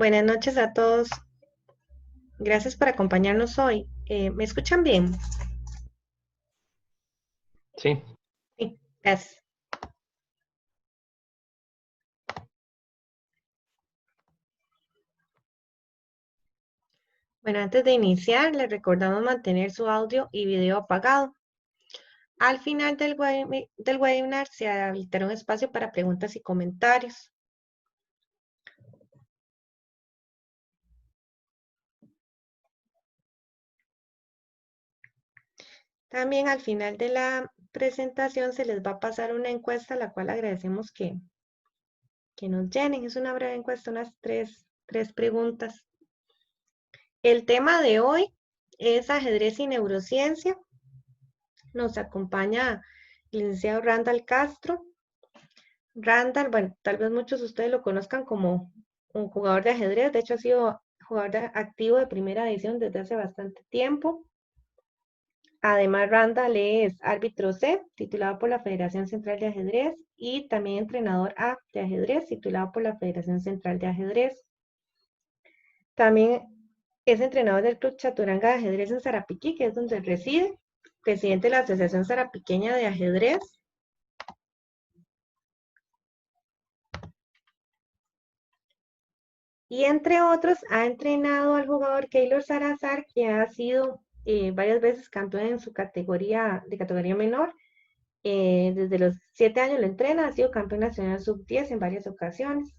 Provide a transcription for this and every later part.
Buenas noches a todos. Gracias por acompañarnos hoy. ¿Me escuchan bien? Sí, Sí, gracias. Bueno, antes de iniciar, les recordamos mantener su audio y video apagado. Al final del webinar se habilitará un espacio para preguntas y comentarios. También al final de la presentación se les va a pasar una encuesta, la cual agradecemos que nos llenen. Es una breve encuesta, unas tres preguntas. El tema de hoy es ajedrez y neurociencia. Nos acompaña el licenciado Randall Castro. Randall, bueno, tal vez muchos de ustedes lo conozcan como un jugador de ajedrez. De hecho, ha sido activo de primera división desde hace bastante tiempo. Además, Randall es árbitro C, titulado por la Federación Central de Ajedrez, y también entrenador A de ajedrez, titulado por la Federación Central de Ajedrez. También es entrenador del Club Chaturanga de Ajedrez en Sarapiquí, que es donde reside, presidente de la Asociación Sarapiqueña de Ajedrez. Y entre otros, ha entrenado al jugador Keylor Salazar, que ha sido varias veces campeón en su categoría menor. Desde los 7 años lo entrena, ha sido campeón nacional sub-10 en varias ocasiones.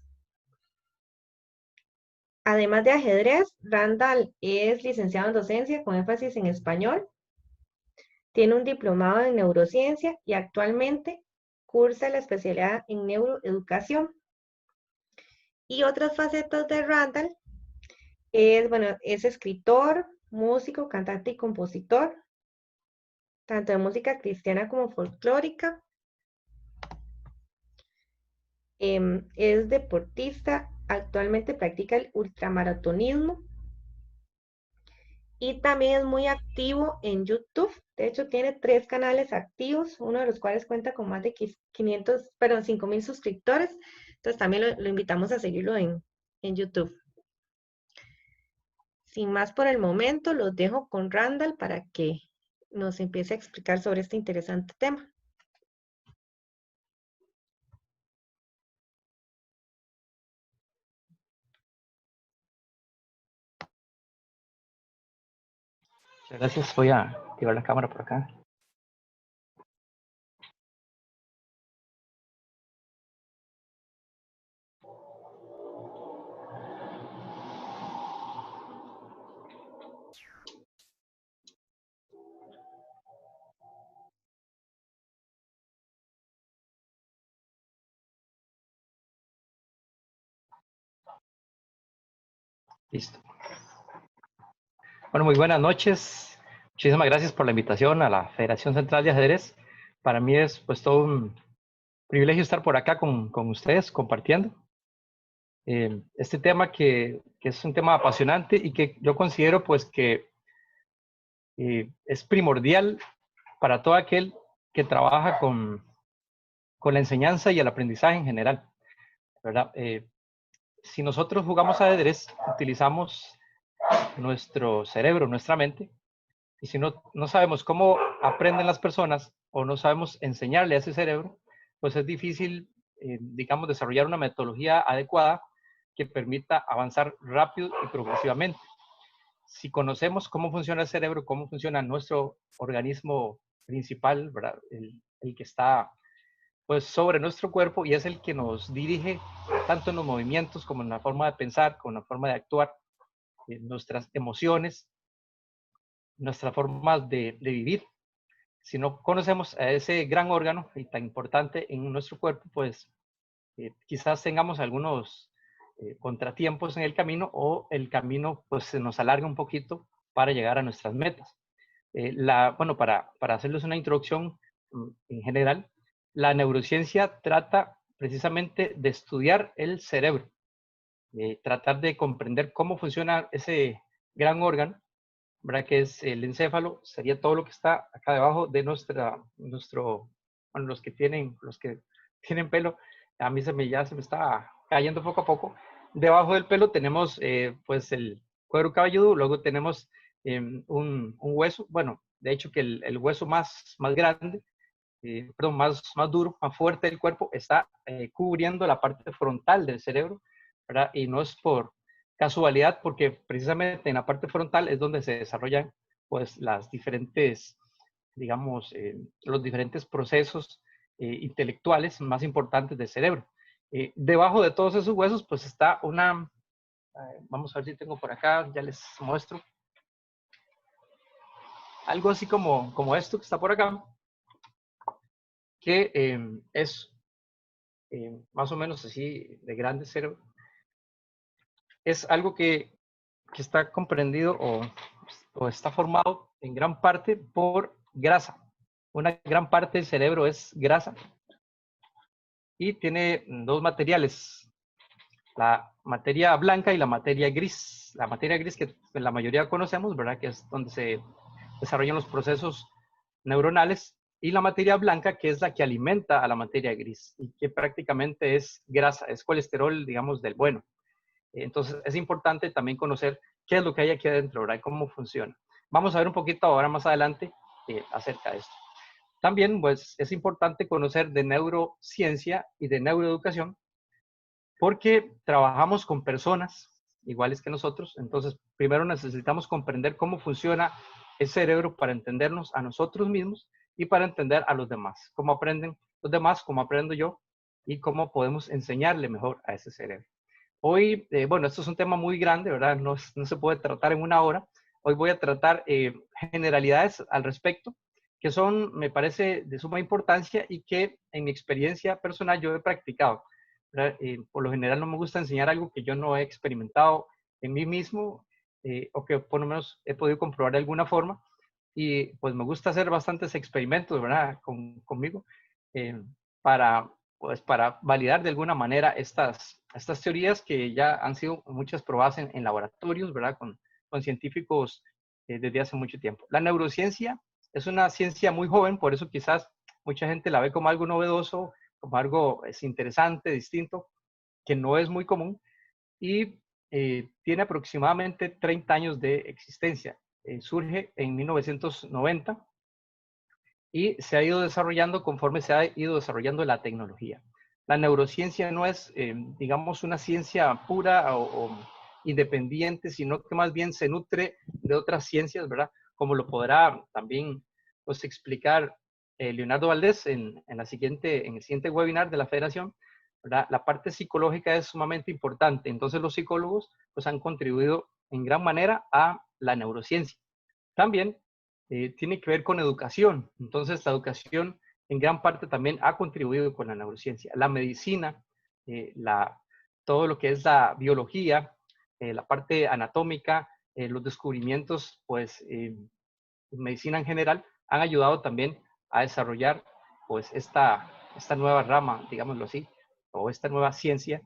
Además de ajedrez, Randall es licenciado en docencia con énfasis en español. Tiene un diplomado en neurociencia y actualmente cursa la especialidad en neuroeducación. Y otras facetas de Randall es escritor, músico, cantante y compositor, tanto de música cristiana como folclórica. Es deportista, actualmente practica el ultramaratonismo y también es muy activo en YouTube. De hecho, tiene 3 canales activos, uno de los cuales cuenta con más de 5.000 suscriptores. Entonces también lo invitamos a seguirlo en YouTube. Sin más por el momento, los dejo con Randall para que nos empiece a explicar sobre este interesante tema. muchas gracias. Voy a activar la cámara por acá. Listo. Bueno, muy buenas noches. Muchísimas gracias por la invitación a la Federación Central de Ajedrez. Para mí es pues todo un privilegio estar por acá con ustedes compartiendo este tema que es un tema apasionante y que yo considero pues que es primordial para todo aquel que trabaja con la enseñanza y el aprendizaje en general, ¿verdad? Si nosotros jugamos ajedrez, utilizamos nuestro cerebro, nuestra mente, y si no sabemos cómo aprenden las personas o no sabemos enseñarle a ese cerebro, pues es difícil, digamos, desarrollar una metodología adecuada que permita avanzar rápido y progresivamente. Si conocemos cómo funciona el cerebro, cómo funciona nuestro organismo principal, ¿verdad? El que está pues sobre nuestro cuerpo y es el que nos dirige tanto en los movimientos como en la forma de pensar, como en la forma de actuar, nuestras emociones, nuestra forma de vivir. Si no conocemos a ese gran órgano y tan importante en nuestro cuerpo, pues quizás tengamos algunos contratiempos en el camino o el camino pues se nos alarga un poquito para llegar a nuestras metas. Bueno, para hacerles una introducción en general, la neurociencia trata precisamente de estudiar el cerebro, tratar de comprender cómo funciona ese gran órgano, ¿verdad? Que es el encéfalo, sería todo lo que está acá debajo de bueno, los que tienen pelo, a mí ya se me está cayendo poco a poco, Debajo del pelo tenemos pues el cuero cabelludo, luego tenemos un hueso, bueno, de hecho que el hueso más grande, perdón, más duro, más fuerte del cuerpo, está cubriendo la parte frontal del cerebro, ¿verdad? Y no es por casualidad, porque precisamente en la parte frontal es donde se desarrollan pues las diferentes, digamos, los diferentes procesos intelectuales más importantes del cerebro. Debajo de todos esos huesos pues está una, vamos a ver si tengo por acá, ya les muestro, algo así como esto que está por acá, que es más o menos así de grande cerebro. Es algo que está comprendido o está formado en gran parte por grasa. Una gran parte del cerebro es grasa y tiene dos materiales, la materia blanca y la materia gris. La materia gris que la mayoría conocemos, ¿verdad? Que es donde se desarrollan los procesos neuronales, y la materia blanca, que es la que alimenta a la materia gris y que prácticamente es grasa, es colesterol, digamos, del bueno. Entonces, es importante también conocer qué es lo que hay aquí adentro, ¿verdad? Y cómo funciona. Vamos a ver un poquito ahora más adelante acerca de esto. También, pues, es importante conocer de neurociencia y de neuroeducación, porque trabajamos con personas iguales que nosotros. Entonces, primero necesitamos comprender cómo funciona el cerebro para entendernos a nosotros mismos y para entender a los demás. Cómo aprenden los demás, cómo aprendo yo y cómo podemos enseñarle mejor a ese cerebro. Hoy, bueno, esto es un tema muy grande, ¿verdad? No se puede tratar en una hora. Hoy voy a tratar generalidades al respecto, que son, me parece, de suma importancia y que en mi experiencia personal yo he practicado. Por lo general no me gusta enseñar algo que yo no he experimentado en mí mismo o que por lo menos he podido comprobar de alguna forma. Y pues me gusta hacer bastantes experimentos, ¿verdad? Conmigo eh, para, pues, para validar de alguna manera estas teorías que ya han sido muchas probadas en laboratorios, ¿verdad? Con científicos desde hace mucho tiempo. La neurociencia es una ciencia muy joven, por eso quizás mucha gente la ve como algo novedoso, como algo interesante, distinto, que no es muy común y tiene aproximadamente 30 años de existencia. Surge en 1990 y se ha ido desarrollando conforme se ha ido desarrollando la tecnología. La neurociencia no es, digamos, una ciencia pura o independiente, sino que más bien se nutre de otras ciencias, ¿verdad? Como lo podrá también pues, explicar Leonardo Valdés en el siguiente webinar de la Federación, ¿verdad? La parte psicológica es sumamente importante. Entonces los psicólogos pues, han contribuido en gran manera a la neurociencia. También tiene que ver con educación. Entonces, la educación en gran parte también ha contribuido con la neurociencia. La medicina, todo lo que es la biología, la parte anatómica, los descubrimientos, pues, medicina en general, han ayudado también a desarrollar, pues, esta nueva rama, digámoslo así, o esta nueva ciencia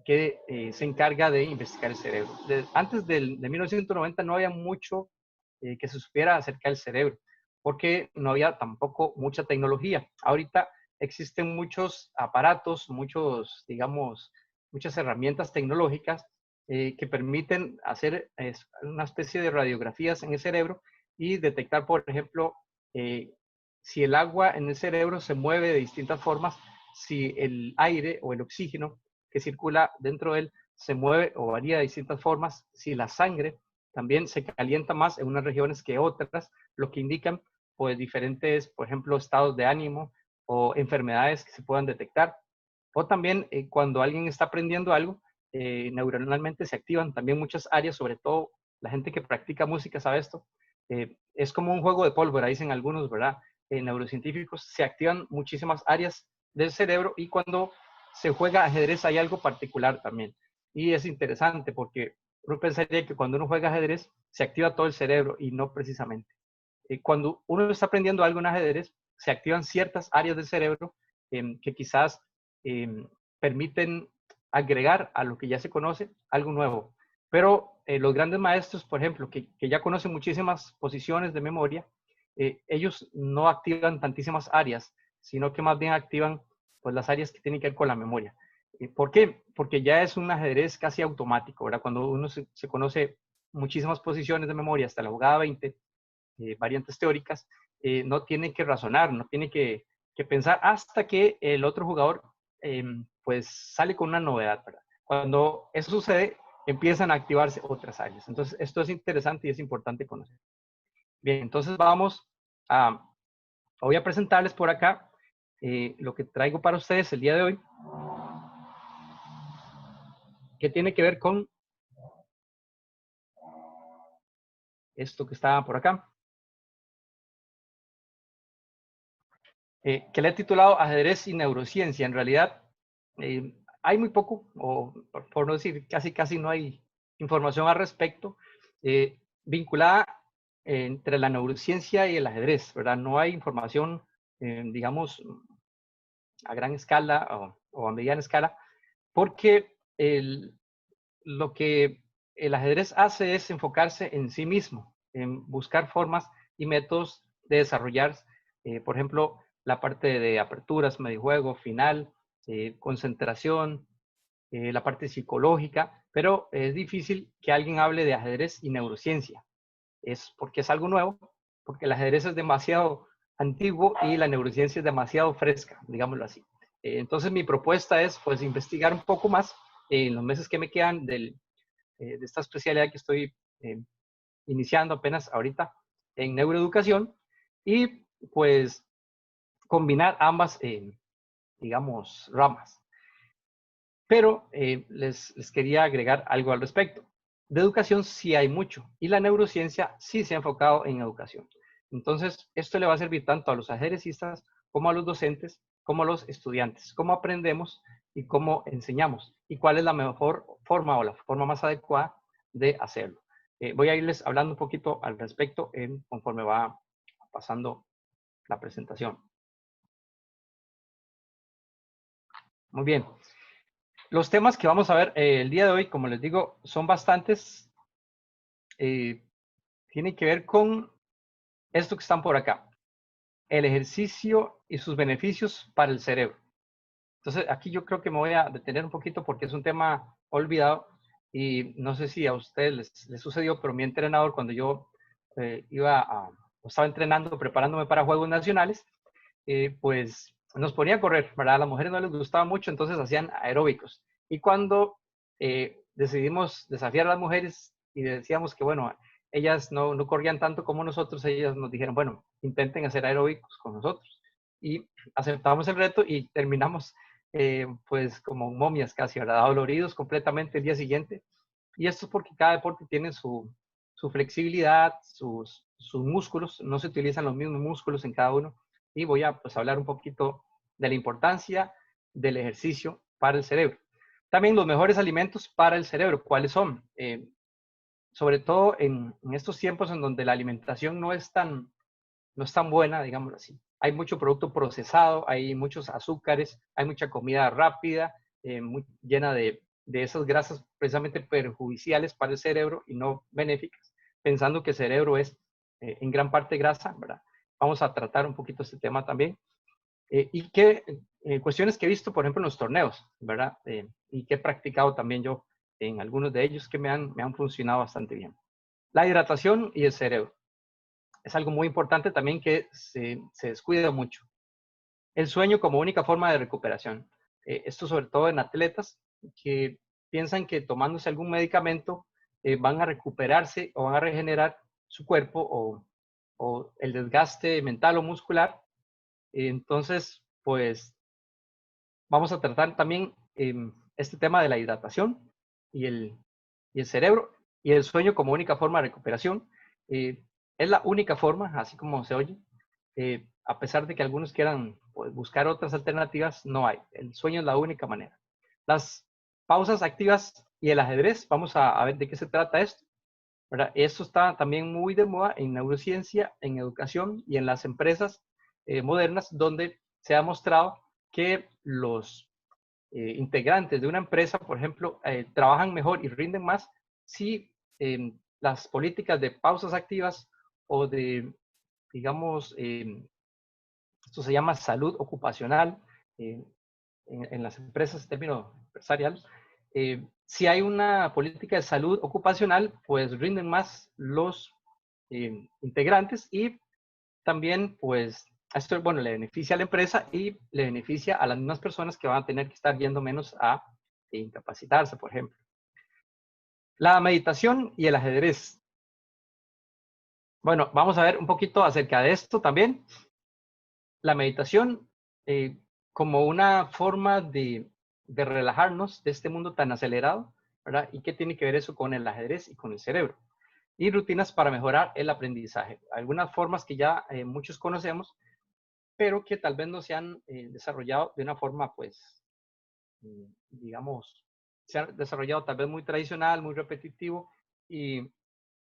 que se encarga de investigar el cerebro. Antes de 1990 no había mucho que se supiera acerca del cerebro, porque no había tampoco mucha tecnología. Ahorita existen muchos aparatos, digamos, muchas herramientas tecnológicas que permiten hacer una especie de radiografías en el cerebro y detectar, por ejemplo, si el agua en el cerebro se mueve de distintas formas, si el aire o el oxígeno que circula dentro de él se mueve o varía de distintas formas, si la sangre también se calienta más en unas regiones que otras, lo que indican pues diferentes, por ejemplo, estados de ánimo o enfermedades que se puedan detectar. O también cuando alguien está aprendiendo algo, neuronalmente se activan también muchas áreas, sobre todo la gente que practica música sabe esto. Es como un juego de pólvora, dicen algunos, ¿verdad? Neurocientíficos, se activan muchísimas áreas del cerebro y cuando se juega ajedrez hay algo particular también. Y es interesante porque uno pensaría que cuando uno juega ajedrez se activa todo el cerebro y no precisamente. Cuando uno está aprendiendo algo en ajedrez, se activan ciertas áreas del cerebro que quizás permiten agregar a lo que ya se conoce algo nuevo. Pero los grandes maestros, por ejemplo, que ya conocen muchísimas posiciones de memoria, ellos no activan tantísimas áreas, sino que más bien activan pues, las áreas que tienen que ver con la memoria. ¿Por qué? Porque ya es un ajedrez casi automático, ¿verdad? Cuando uno se conoce muchísimas posiciones de memoria, hasta la jugada 20, variantes teóricas, no tiene que razonar, no tiene que pensar hasta que el otro jugador pues sale con una novedad, ¿verdad? Cuando eso sucede, empiezan a activarse otras áreas. Entonces, esto es interesante y es importante conocer. Bien, entonces voy a presentarles por acá lo que traigo para ustedes el día de hoy, que tiene que ver con esto que está por acá, que le he titulado Ajedrez y Neurociencia. En realidad, hay muy poco, o por no decir casi no hay información al respecto, vinculada entre la neurociencia y el ajedrez, ¿verdad? No hay información, digamos, a gran escala o a mediana escala, porque lo que el ajedrez hace es enfocarse en sí mismo, en buscar formas y métodos de desarrollar, por ejemplo, la parte de aperturas, medio juego, final, concentración, la parte psicológica, pero es difícil que alguien hable de ajedrez y neurociencia. Es porque es algo nuevo, porque el ajedrez es demasiado antiguo y la neurociencia es demasiado fresca, digámoslo así. Entonces mi propuesta es pues investigar un poco más en los meses que me quedan de esta especialidad que estoy iniciando apenas ahorita en neuroeducación y pues combinar ambas, digamos, ramas. Pero les quería agregar algo al respecto. De educación sí hay mucho y la neurociencia sí se ha enfocado en educación. Entonces, esto le va a servir tanto a los ajedrecistas como a los docentes, como a los estudiantes, cómo aprendemos y cómo enseñamos y cuál es la mejor forma o la forma más adecuada de hacerlo. Voy a irles hablando un poquito al respecto conforme va pasando la presentación. Muy bien. Los temas que vamos a ver el día de hoy, como les digo, son bastantes. Tienen que ver con esto que están por acá. El ejercicio y sus beneficios para el cerebro. Entonces, aquí yo creo que me voy a detener un poquito porque es un tema olvidado y no sé si a ustedes les sucedió, pero mi entrenador cuando yo estaba entrenando, preparándome para Juegos Nacionales, pues nos ponía a correr, ¿verdad? A las mujeres no les gustaba mucho, entonces hacían aeróbicos. Y cuando decidimos desafiar a las mujeres y decíamos que, bueno, ellas no corrían tanto como nosotros, ellas nos dijeron, bueno, intenten hacer aeróbicos con nosotros. Y aceptamos el reto y terminamos pues como momias casi, ¿verdad? Doloridos completamente el día siguiente. Y esto es porque cada deporte tiene su flexibilidad, sus músculos, no se utilizan los mismos músculos en cada uno. Y voy a pues, hablar un poquito de la importancia del ejercicio para el cerebro. También los mejores alimentos para el cerebro, ¿cuáles son? Sobre todo en estos tiempos en donde la alimentación no es tan buena, digámoslo así. Hay mucho producto procesado, hay muchos azúcares, hay mucha comida rápida, llena de esas grasas precisamente perjudiciales para el cerebro y no benéficas, pensando que el cerebro es en gran parte grasa, ¿verdad? Vamos a tratar un poquito este tema también. Y cuestiones que he visto, por ejemplo, en los torneos, ¿verdad? Y que he practicado también yo en algunos de ellos que me han funcionado bastante bien. La hidratación y el cerebro. Es algo muy importante también que se descuida mucho. El sueño como única forma de recuperación. Esto sobre todo en atletas que piensan que tomándose algún medicamento van a recuperarse o van a regenerar su cuerpo o el desgaste mental o muscular. Entonces, pues vamos a tratar también este tema de la hidratación y el cerebro y el sueño como única forma de recuperación. Es la única forma, así como se oye, a pesar de que algunos quieran pues, buscar otras alternativas, no hay. El sueño es la única manera. Las pausas activas y el ajedrez, vamos a ver de qué se trata esto. ¿Verdad? Esto está también muy de moda en neurociencia, en educación y en las empresas modernas, donde se ha mostrado que los integrantes de una empresa, por ejemplo, trabajan mejor y rinden más si las políticas de pausas activas o de, digamos, esto se llama salud ocupacional en las empresas, término empresarial. Si hay una política de salud ocupacional, pues rinden más los integrantes y también, pues, esto, bueno, le beneficia a la empresa y le beneficia a las mismas personas que van a tener que estar yendo menos a incapacitarse, por ejemplo. La meditación y el ajedrez. Bueno, vamos a ver un poquito acerca de esto también. La meditación como una forma de relajarnos de este mundo tan acelerado, ¿verdad? ¿Y qué tiene que ver eso con el ajedrez y con el cerebro? Y rutinas para mejorar el aprendizaje. Algunas formas que ya muchos conocemos, pero que tal vez no se han desarrollado de una forma, pues, digamos, se ha desarrollado tal vez muy tradicional, muy repetitivo, y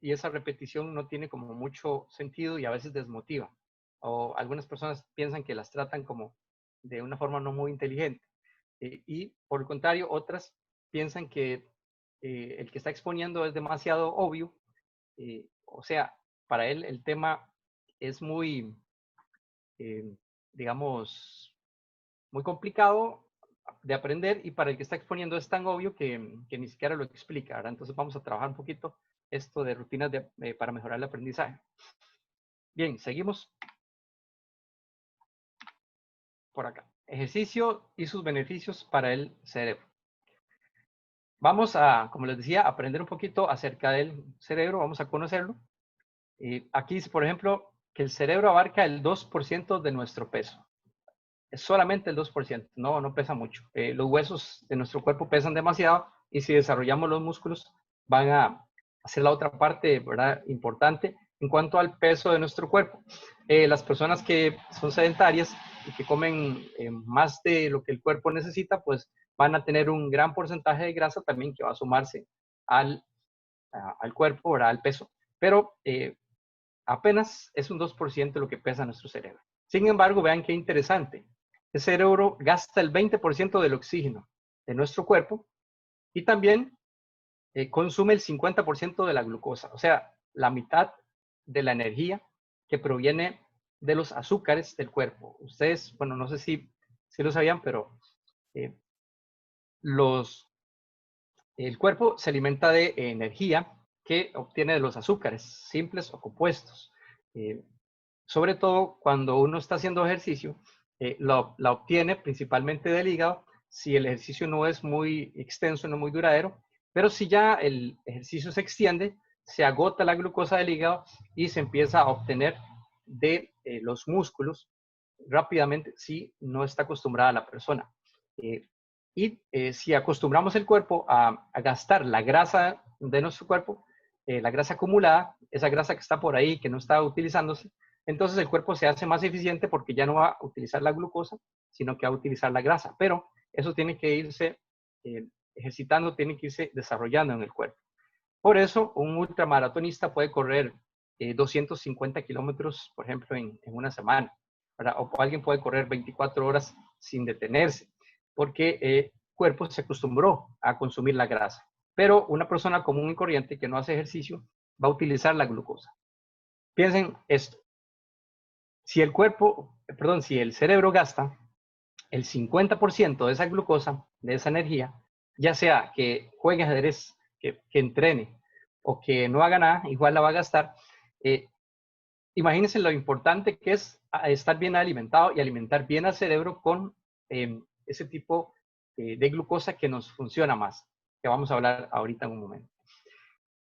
esa repetición no tiene como mucho sentido y a veces desmotiva. O algunas personas piensan que las tratan como de una forma no muy inteligente. Y por el contrario, otras piensan que el que está exponiendo es demasiado obvio. O sea, para él el tema es muy, digamos, muy complicado de aprender y para el que está exponiendo es tan obvio que ni siquiera lo explica, ¿verdad? Entonces vamos a trabajar un poquito esto de rutinas para mejorar el aprendizaje. Bien, seguimos por acá. Ejercicio y sus beneficios para el cerebro. Vamos a, como les decía, aprender un poquito acerca del cerebro, vamos a conocerlo. Aquí dice, por ejemplo, que el cerebro abarca el 2% de nuestro peso. Es solamente el 2%, no pesa mucho. Los huesos de nuestro cuerpo pesan demasiado y si desarrollamos los músculos van a hacer la otra parte, ¿verdad? Importante en cuanto al peso de nuestro cuerpo. Las personas que son sedentarias y que comen más de lo que el cuerpo necesita, pues van a tener un gran porcentaje de grasa también que va a sumarse al cuerpo, ¿verdad? Al peso. Pero apenas es un 2% lo que pesa nuestro cerebro. Sin embargo, vean qué interesante. El cerebro gasta el 20% del oxígeno de nuestro cuerpo y también consume el 50% de la glucosa, o sea, la mitad de la energía que proviene de los azúcares del cuerpo. Ustedes, bueno, no sé si lo sabían, pero eh, el cuerpo se alimenta de energía que obtiene de los azúcares, simples o compuestos. Sobre todo cuando uno está haciendo ejercicio, la obtiene principalmente del hígado, si el ejercicio no es muy extenso, no muy duradero, pero si ya el ejercicio se extiende, se agota la glucosa del hígado y se empieza a obtener de los músculos rápidamente si no está acostumbrada la persona. Si acostumbramos el cuerpo a gastar la grasa de nuestro cuerpo, la grasa acumulada, esa grasa que está por ahí, que no está utilizándose, entonces el cuerpo se hace más eficiente porque ya no va a utilizar la glucosa, sino que va a utilizar la grasa. Pero eso tiene que irse ejercitando, tiene que irse desarrollando en el cuerpo. Por eso, un ultramaratonista puede correr 250 kilómetros, por ejemplo, en una semana, ¿verdad? O alguien puede correr 24 horas sin detenerse, porque el cuerpo se acostumbró a consumir la grasa. Pero una persona común y corriente que no hace ejercicio va a utilizar la glucosa. Piensen esto. Si el cerebro gasta el 50% de esa glucosa, de esa energía, ya sea que juegue ajedrez, que entrene o que no haga nada, igual la va a gastar. Imagínense lo importante que es estar bien alimentado y alimentar bien al cerebro con ese tipo de glucosa que nos funciona más, que vamos a hablar ahorita en un momento.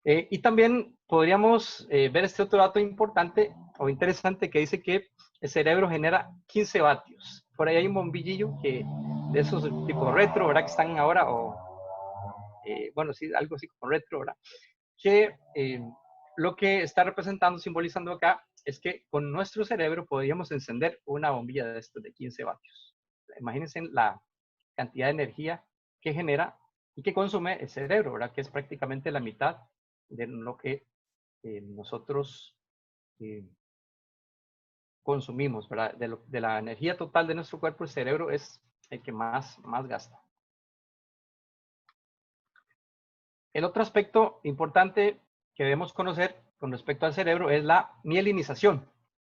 Y también podríamos ver este otro dato importante o interesante que dice que el cerebro genera 15 vatios. Por ahí hay un bombillillo que de esos tipo retro, ¿verdad? Que están ahora, o bueno, sí, algo así como retro, ¿verdad? Que lo que está representando, simbolizando acá, es que con nuestro cerebro podríamos encender una bombilla de estos de 15 vatios. Imagínense la cantidad de energía que genera y que consume el cerebro, ¿verdad? Que es prácticamente la mitad de lo que nosotros consumimos, ¿verdad? De la energía total de nuestro cuerpo, el cerebro es el que más gasta. El otro aspecto importante que debemos conocer con respecto al cerebro es la mielinización.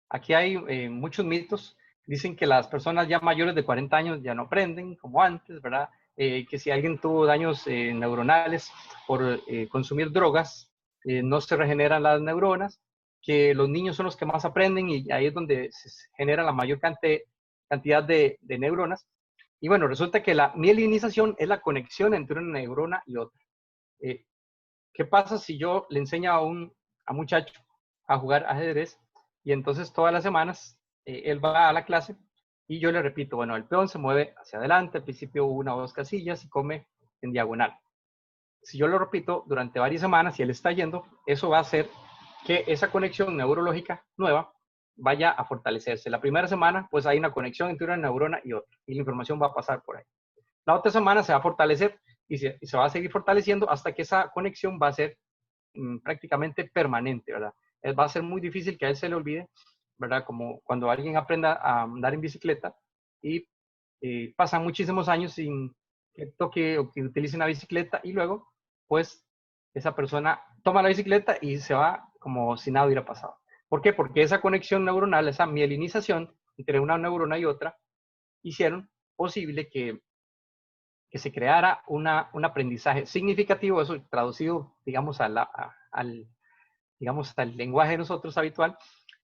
Aquí hay muchos mitos. Dicen que las personas ya mayores de 40 años ya no aprenden como antes, ¿verdad? que si alguien tuvo daños neuronales por consumir drogas, no se regeneran las neuronas, que los niños son los que más aprenden y ahí es donde se genera la mayor cantidad de neuronas. Y bueno, resulta que la mielinización es la conexión entre una neurona y otra. ¿Qué pasa si yo le enseño a un muchacho a jugar ajedrez y entonces todas las semanas él va a la clase y yo le repito, bueno, el peón se mueve hacia adelante, al principio una o dos casillas y come en diagonal. Si yo lo repito durante varias semanas y él está yendo, eso va a hacer que esa conexión neurológica nueva vaya a fortalecerse. La primera semana, pues hay una conexión entre una neurona y otra y la información va a pasar por ahí. La otra semana se va a fortalecer y se va a seguir fortaleciendo hasta que esa conexión va a ser prácticamente permanente, ¿verdad? Va a ser muy difícil que a él se le olvide, ¿verdad? Como cuando alguien aprenda a andar en bicicleta y pasan muchísimos años sin que toque o que utilice una bicicleta y luego, pues, esa persona toma la bicicleta y se va como si nada hubiera pasado. ¿Por qué? Porque esa conexión neuronal, esa mielinización entre una neurona y otra, hicieron posible que se creara un aprendizaje significativo, eso traducido, digamos, digamos, al lenguaje de nosotros habitual,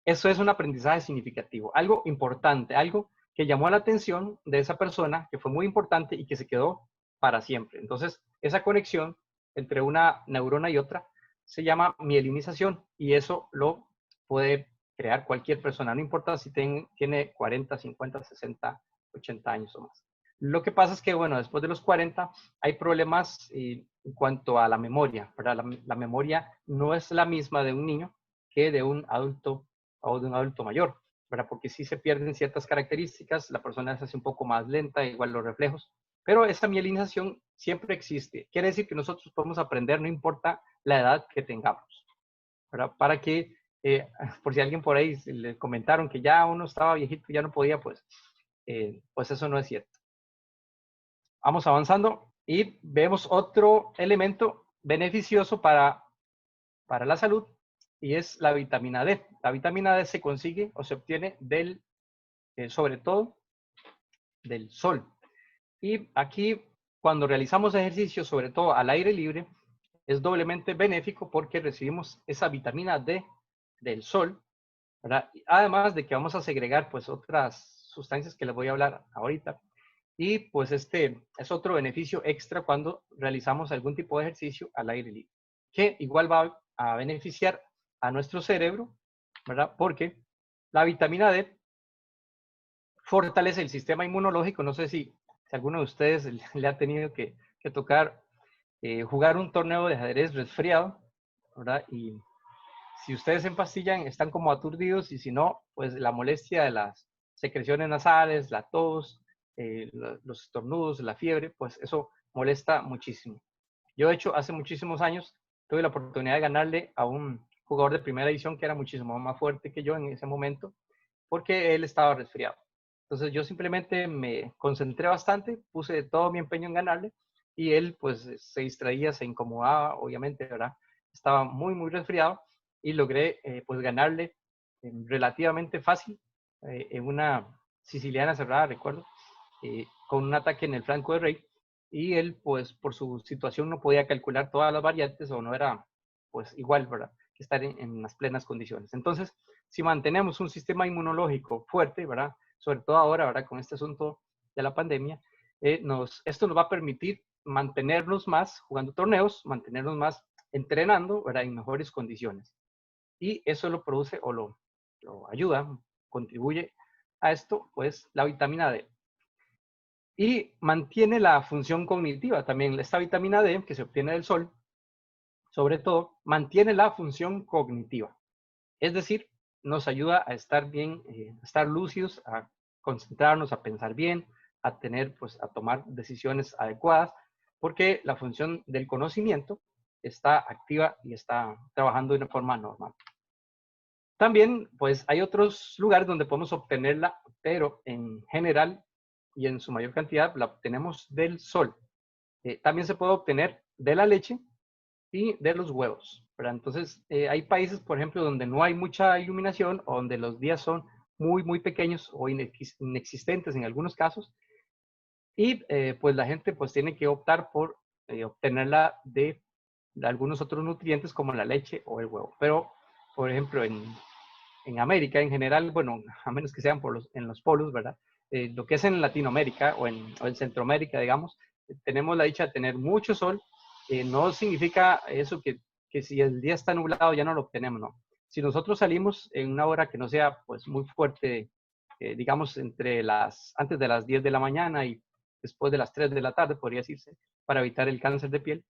eso es un aprendizaje significativo, algo importante, algo que llamó la atención de esa persona, que fue muy importante y que se quedó para siempre. Entonces, esa conexión entre una neurona y otra se llama mielinización y eso lo puede crear cualquier persona, no importa si tiene 40, 50, 60, 80 años o más. Lo que pasa es que, bueno, después de los 40 hay problemas en cuanto a la memoria, ¿verdad? La memoria no es la misma de un niño que de un adulto o de un adulto mayor, ¿verdad? Porque sí se pierden ciertas características, la persona se hace un poco más lenta, igual los reflejos, pero esa mielinización siempre existe. Quiere decir que nosotros podemos aprender, no importa la edad que tengamos, ¿verdad? Para que, por si alguien por ahí le comentaron que ya uno estaba viejito, ya no podía, pues eso no es cierto. Vamos avanzando y vemos otro elemento beneficioso para la salud y es la vitamina D. La vitamina D se consigue o se obtiene sobre todo del sol. Y aquí, cuando realizamos ejercicio, sobre todo al aire libre, es doblemente benéfico porque recibimos esa vitamina D del sol, ¿verdad? Además de que vamos a segregar pues otras sustancias que les voy a hablar ahorita. Y pues este es otro beneficio extra cuando realizamos algún tipo de ejercicio al aire libre, que igual va a beneficiar a nuestro cerebro, ¿verdad? Porque la vitamina D fortalece el sistema inmunológico. No sé si alguno de ustedes le ha tenido que tocar jugar un torneo de ajedrez resfriado, ¿verdad? Y si ustedes se empastillan, están como aturdidos y si no, pues la molestia de las secreciones nasales, la tos, los estornudos, la fiebre, pues eso molesta muchísimo. Yo, de hecho, hace muchísimos años tuve la oportunidad de ganarle a un jugador de primera división que era muchísimo más fuerte que yo en ese momento, porque él estaba resfriado. Entonces yo simplemente me concentré bastante, puse todo mi empeño en ganarle y él pues se distraía, se incomodaba, obviamente, ¿verdad? Estaba muy, muy resfriado y logré pues ganarle relativamente fácil en una siciliana cerrada, recuerdo, con un ataque en el flanco de rey y él pues por su situación no podía calcular todas las variantes o no era pues igual, ¿verdad? Que estar en las plenas condiciones. Entonces, si mantenemos un sistema inmunológico fuerte, ¿verdad? Sobre todo ahora, ¿verdad? Con este asunto de la pandemia, esto nos va a permitir mantenernos más jugando torneos, mantenernos más entrenando, ¿verdad? En mejores condiciones. Y eso lo produce o lo ayuda, contribuye a esto, pues la vitamina D. Y mantiene la función cognitiva también. Esta vitamina D que se obtiene del sol, sobre todo, mantiene la función cognitiva. Es decir, nos ayuda a estar bien, a estar lúcidos, a concentrarnos, a pensar bien, a tener, pues, a tomar decisiones adecuadas, porque la función del conocimiento está activa y está trabajando de una forma normal. También, pues, hay otros lugares donde podemos obtenerla, pero en general y en su mayor cantidad la obtenemos del sol. También se puede obtener de la leche y de los huevos, ¿verdad? Entonces, hay países, por ejemplo, donde no hay mucha iluminación o donde los días son muy, muy pequeños o inexistentes en algunos casos. Y pues la gente pues tiene que optar por obtenerla de algunos otros nutrientes como la leche o el huevo. Pero, por ejemplo, en América en general, bueno, a menos que sean en los polos, ¿verdad? Lo que es en Latinoamérica o en Centroamérica, digamos, tenemos la dicha de tener mucho sol. No significa eso que si el día está nublado ya no lo obtenemos, no. Si nosotros salimos en una hora que no sea pues muy fuerte, digamos antes de las 10 de la mañana y después de las 3 de la tarde, podría decirse, para evitar el cáncer de piel,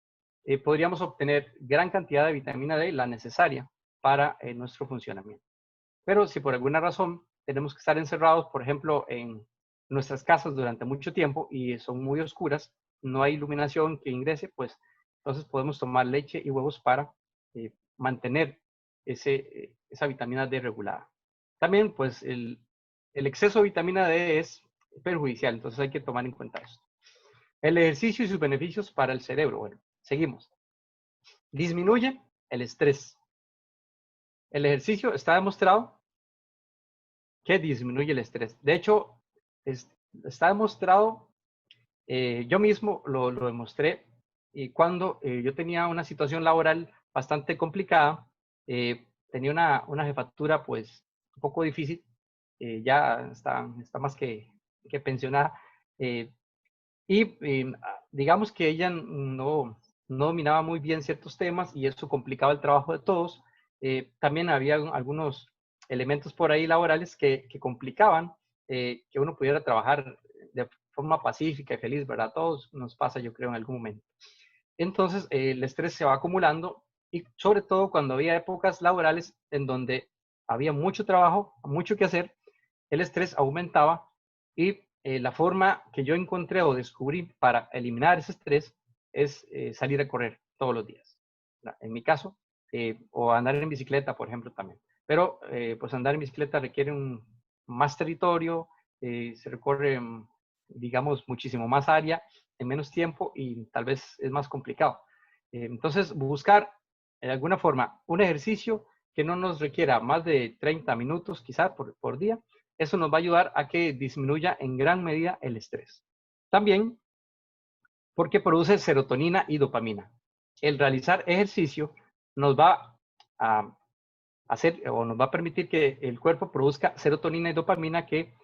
podríamos obtener gran cantidad de vitamina D, la necesaria para nuestro funcionamiento. Pero si por alguna razón tenemos que estar encerrados, por ejemplo, en nuestras casas durante mucho tiempo y son muy oscuras, no hay iluminación que ingrese, pues entonces podemos tomar leche y huevos para mantener esa vitamina D regulada. También, pues, el exceso de vitamina D es perjudicial, entonces hay que tomar en cuenta esto. El ejercicio y sus beneficios para el cerebro. Bueno, seguimos. Disminuye el estrés. El ejercicio está demostrado que disminuye el estrés. De hecho, está demostrado, yo mismo lo demostré, y cuando yo tenía una situación laboral bastante complicada, tenía una jefatura pues un poco difícil, ya está más que pensionada, y digamos que ella no dominaba muy bien ciertos temas y eso complicaba el trabajo de todos. También había algunos elementos por ahí laborales que complicaban que uno pudiera trabajar de forma pacífica y feliz, ¿verdad? A todos nos pasa, yo creo, en algún momento. Entonces, el estrés se va acumulando y sobre todo cuando había épocas laborales en donde había mucho trabajo, mucho que hacer, el estrés aumentaba y la forma que yo encontré o descubrí para eliminar ese estrés es salir a correr todos los días. En mi caso, o andar en bicicleta, por ejemplo, también. Pero pues andar en bicicleta requiere más territorio, se recorre, digamos, muchísimo más área en menos tiempo y tal vez es más complicado. Entonces, buscar de alguna forma un ejercicio que no nos requiera más de 30 minutos quizá por día, eso nos va a ayudar a que disminuya en gran medida el estrés. También porque produce serotonina y dopamina. El realizar ejercicio nos va a hacer o nos va a permitir que el cuerpo produzca serotonina y dopamina que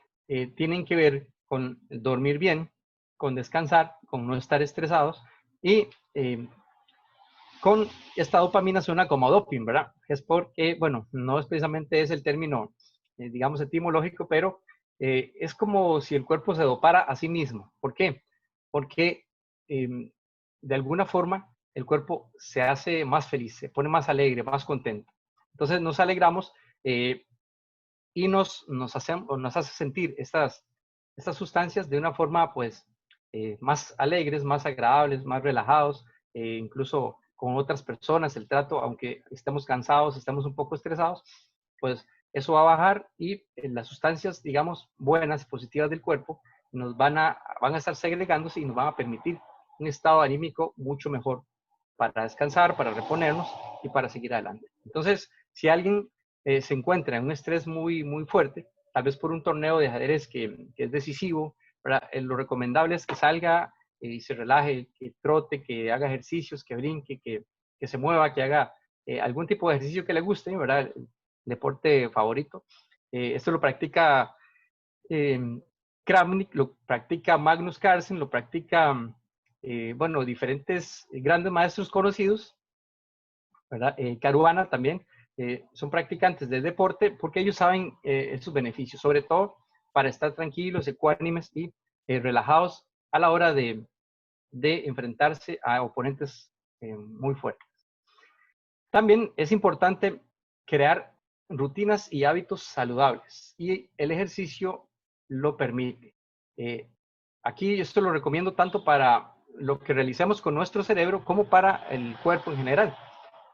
tienen que ver con dormir bien, con descansar, con no estar estresados y con esta dopamina suena como doping, ¿verdad? Es porque, bueno, no es precisamente es el término, digamos, etimológico, pero es como si el cuerpo se dopara a sí mismo. ¿Por qué? Porque de alguna forma el cuerpo se hace más feliz, se pone más alegre, más contento. Entonces nos alegramos y nos hace sentir estas sustancias de una forma, pues, más alegres, más agradables, más relajados, incluso con otras personas, el trato, aunque estemos cansados, estemos un poco estresados, pues eso va a bajar y las sustancias, digamos, buenas, positivas del cuerpo, van a estar segregándose y nos van a permitir un estado anímico mucho mejor para descansar, para reponernos y para seguir adelante. Entonces, si alguien se encuentra en un estrés muy, muy fuerte, tal vez por un torneo de ajedrez que es decisivo, lo recomendable es que salga y se relaje, que trote, que haga ejercicios, que brinque, que se mueva, que haga algún tipo de ejercicio que le guste, ¿verdad? El deporte favorito. Esto lo practica Kramnik, lo practica Magnus Carlsen, lo practica, bueno, diferentes grandes maestros conocidos, ¿verdad? Caruana también, son practicantes del deporte porque ellos saben sus beneficios, sobre todo para estar tranquilos, ecuánimes y relajados a la hora de enfrentarse a oponentes muy fuertes. También es importante crear rutinas y hábitos saludables y el ejercicio lo permite. Aquí esto lo recomiendo tanto para lo que realicemos con nuestro cerebro como para el cuerpo en general.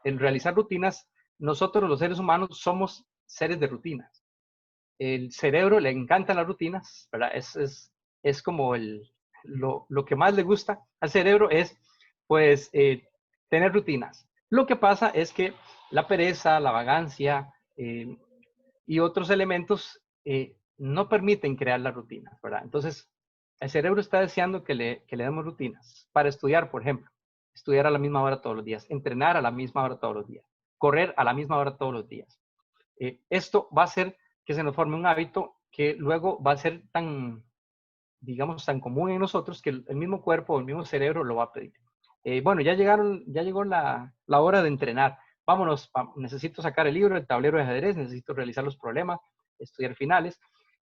En realizar rutinas, nosotros los seres humanos somos seres de rutinas. El cerebro le encantan las rutinas, ¿verdad? Es como lo que más le gusta al cerebro es, pues, tener rutinas. Lo que pasa es que la pereza, la vagancia y otros elementos no permiten crear las rutinas, ¿verdad? Entonces, El cerebro está deseando que le demos rutinas para estudiar, por ejemplo. Estudiar a la misma hora todos los días, entrenar a la misma hora todos los días, correr a la misma hora todos los días. Esto va a hacer que se nos forme un hábito que luego va a ser tan, digamos, tan común en nosotros que el mismo cuerpo, el mismo cerebro lo va a pedir. Bueno, ya llegó la hora de entrenar. Vámonos, necesito sacar el libro, el tablero de ajedrez, necesito realizar los problemas, estudiar finales.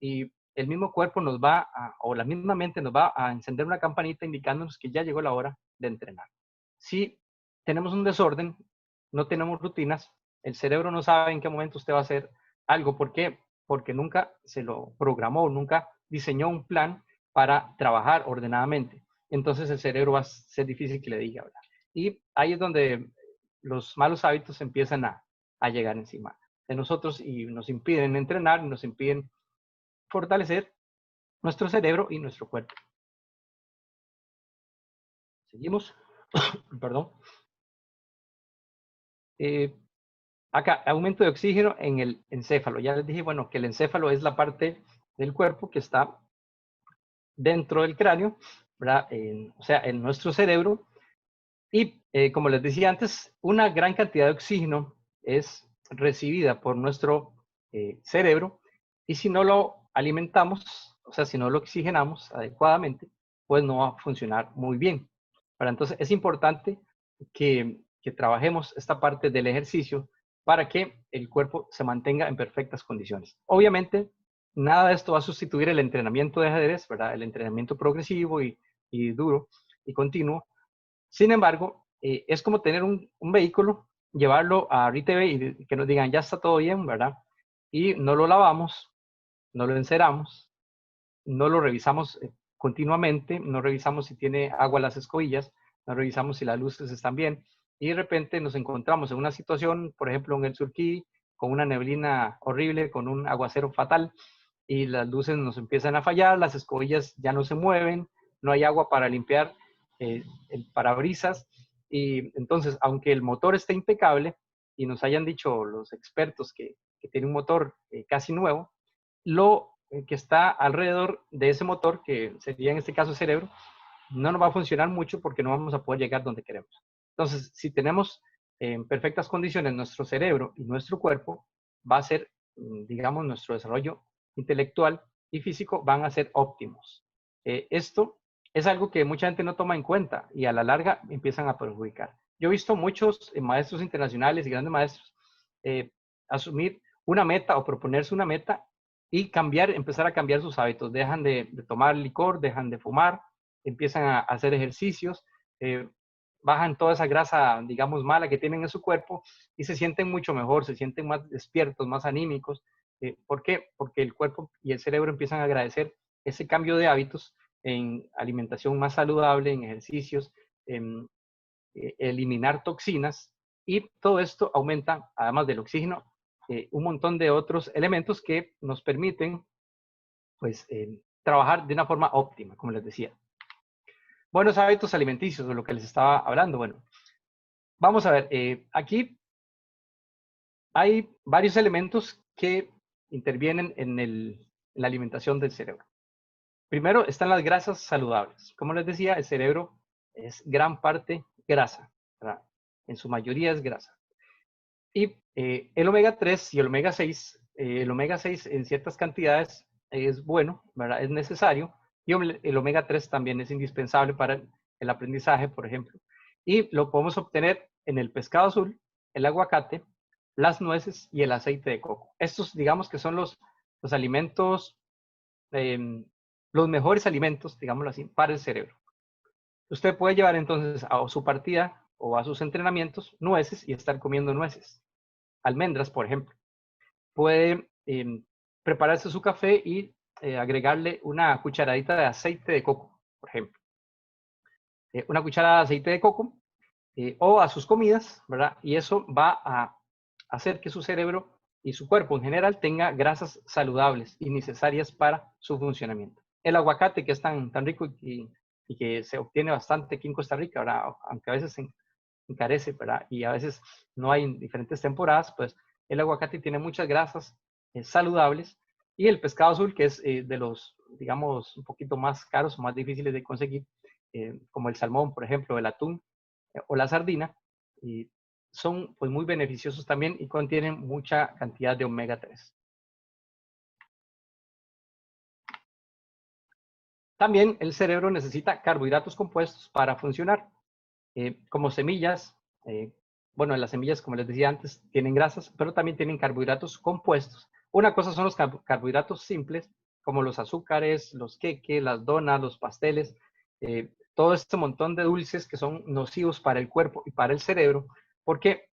Y el mismo cuerpo nos va o la misma mente nos va a encender una campanita indicándonos que ya llegó la hora de entrenar. Si tenemos un desorden, no tenemos rutinas, el cerebro no sabe en qué momento usted va a hacer algo. ¿Por qué? Porque nunca se lo programó, nunca diseñó un plan para trabajar ordenadamente. Entonces el cerebro va a ser difícil que le diga, ¿verdad? Y ahí es donde los malos hábitos empiezan a llegar encima de nosotros y nos impiden entrenar, nos impiden fortalecer nuestro cerebro y nuestro cuerpo. Seguimos. Perdón. Acá, aumento de oxígeno en el encéfalo. Ya les dije, bueno, que el encéfalo es la parte del cuerpo que está dentro del cráneo, ¿verdad? O sea, en nuestro cerebro. Y como les decía antes, una gran cantidad de oxígeno es recibida por nuestro cerebro y si no lo alimentamos, o sea, si no lo oxigenamos adecuadamente, pues no va a funcionar muy bien. Pero entonces es importante que trabajemos esta parte del ejercicio para que el cuerpo se mantenga en perfectas condiciones. Obviamente, nada de esto va a sustituir el entrenamiento de ajedrez, ¿verdad? El entrenamiento progresivo y duro y continuo. Sin embargo, es como tener un vehículo, llevarlo a RTV y que nos digan, ya está todo bien, ¿verdad? Y no lo lavamos, no lo enceramos, no lo revisamos continuamente, no revisamos si tiene agua las escobillas, no revisamos si las luces están bien. Y de repente nos encontramos en una situación, por ejemplo, en el Surquí, con una neblina horrible, con un aguacero fatal, y las luces nos empiezan a fallar, las escobillas ya no se mueven, no hay agua para limpiar el parabrisas, y entonces, aunque el motor esté impecable, y nos hayan dicho los expertos que tiene un motor casi nuevo, lo que está alrededor de ese motor, que sería en este caso el cerebro, no nos va a funcionar mucho porque no vamos a poder llegar donde queremos. Entonces, si tenemos en perfectas condiciones nuestro cerebro y nuestro cuerpo, va a ser, digamos, nuestro desarrollo intelectual y físico van a ser óptimos. Esto es algo que mucha gente no toma en cuenta y a la larga empiezan a perjudicar. Yo he visto muchos maestros internacionales y grandes maestros asumir una meta o proponerse una meta y empezar a cambiar sus hábitos. Dejan de tomar licor, dejan de fumar, empiezan a hacer ejercicios, bajan toda esa grasa, digamos, mala que tienen en su cuerpo y se sienten mucho mejor, se sienten más despiertos, más anímicos. ¿Por qué? Porque el cuerpo y el cerebro empiezan a agradecer ese cambio de hábitos en alimentación más saludable, en ejercicios, en eliminar toxinas y todo esto aumenta, además del oxígeno, un montón de otros elementos que nos permiten pues, trabajar de una forma óptima, como les decía. Buenos hábitos alimenticios, de lo que les estaba hablando. Bueno, vamos a ver, aquí hay varios elementos que intervienen en la alimentación del cerebro. Primero están las grasas saludables. Como les decía, el cerebro es gran parte grasa, ¿verdad? En su mayoría es grasa. Y el omega 3 y el omega 6 en ciertas cantidades es bueno, ¿verdad? Es necesario. Y el omega 3 también es indispensable para el aprendizaje, por ejemplo. Y lo podemos obtener en el pescado azul, el aguacate, las nueces y el aceite de coco. Estos, digamos que son los alimentos, los mejores alimentos, digámoslo así, para el cerebro. Usted puede llevar entonces a su partida o a sus entrenamientos nueces y estar comiendo nueces. Almendras, por ejemplo. Puede prepararse su café y agregarle una cucharadita de aceite de coco, por ejemplo. Una cucharada de aceite de coco o a sus comidas, ¿verdad? Y eso va a hacer que su cerebro y su cuerpo en general tenga grasas saludables y necesarias para su funcionamiento. El aguacate, que es tan rico y que se obtiene bastante aquí en Costa Rica, ¿verdad? Aunque a veces se encarece, ¿verdad? Y a veces no hay en diferentes temporadas, pues el aguacate tiene muchas grasas saludables Y el pescado azul, que es de los, digamos, un poquito más caros o más difíciles de conseguir, como el salmón, por ejemplo, el atún o la sardina, y son pues muy beneficiosos también y contienen mucha cantidad de omega 3. También el cerebro necesita carbohidratos compuestos para funcionar, como semillas. Bueno, las semillas, como les decía antes, tienen grasas, pero también tienen carbohidratos compuestos. Una cosa son los carbohidratos simples, como los azúcares, los queques, las donas, los pasteles, todo este montón de dulces que son nocivos para el cuerpo y para el cerebro. ¿Por qué?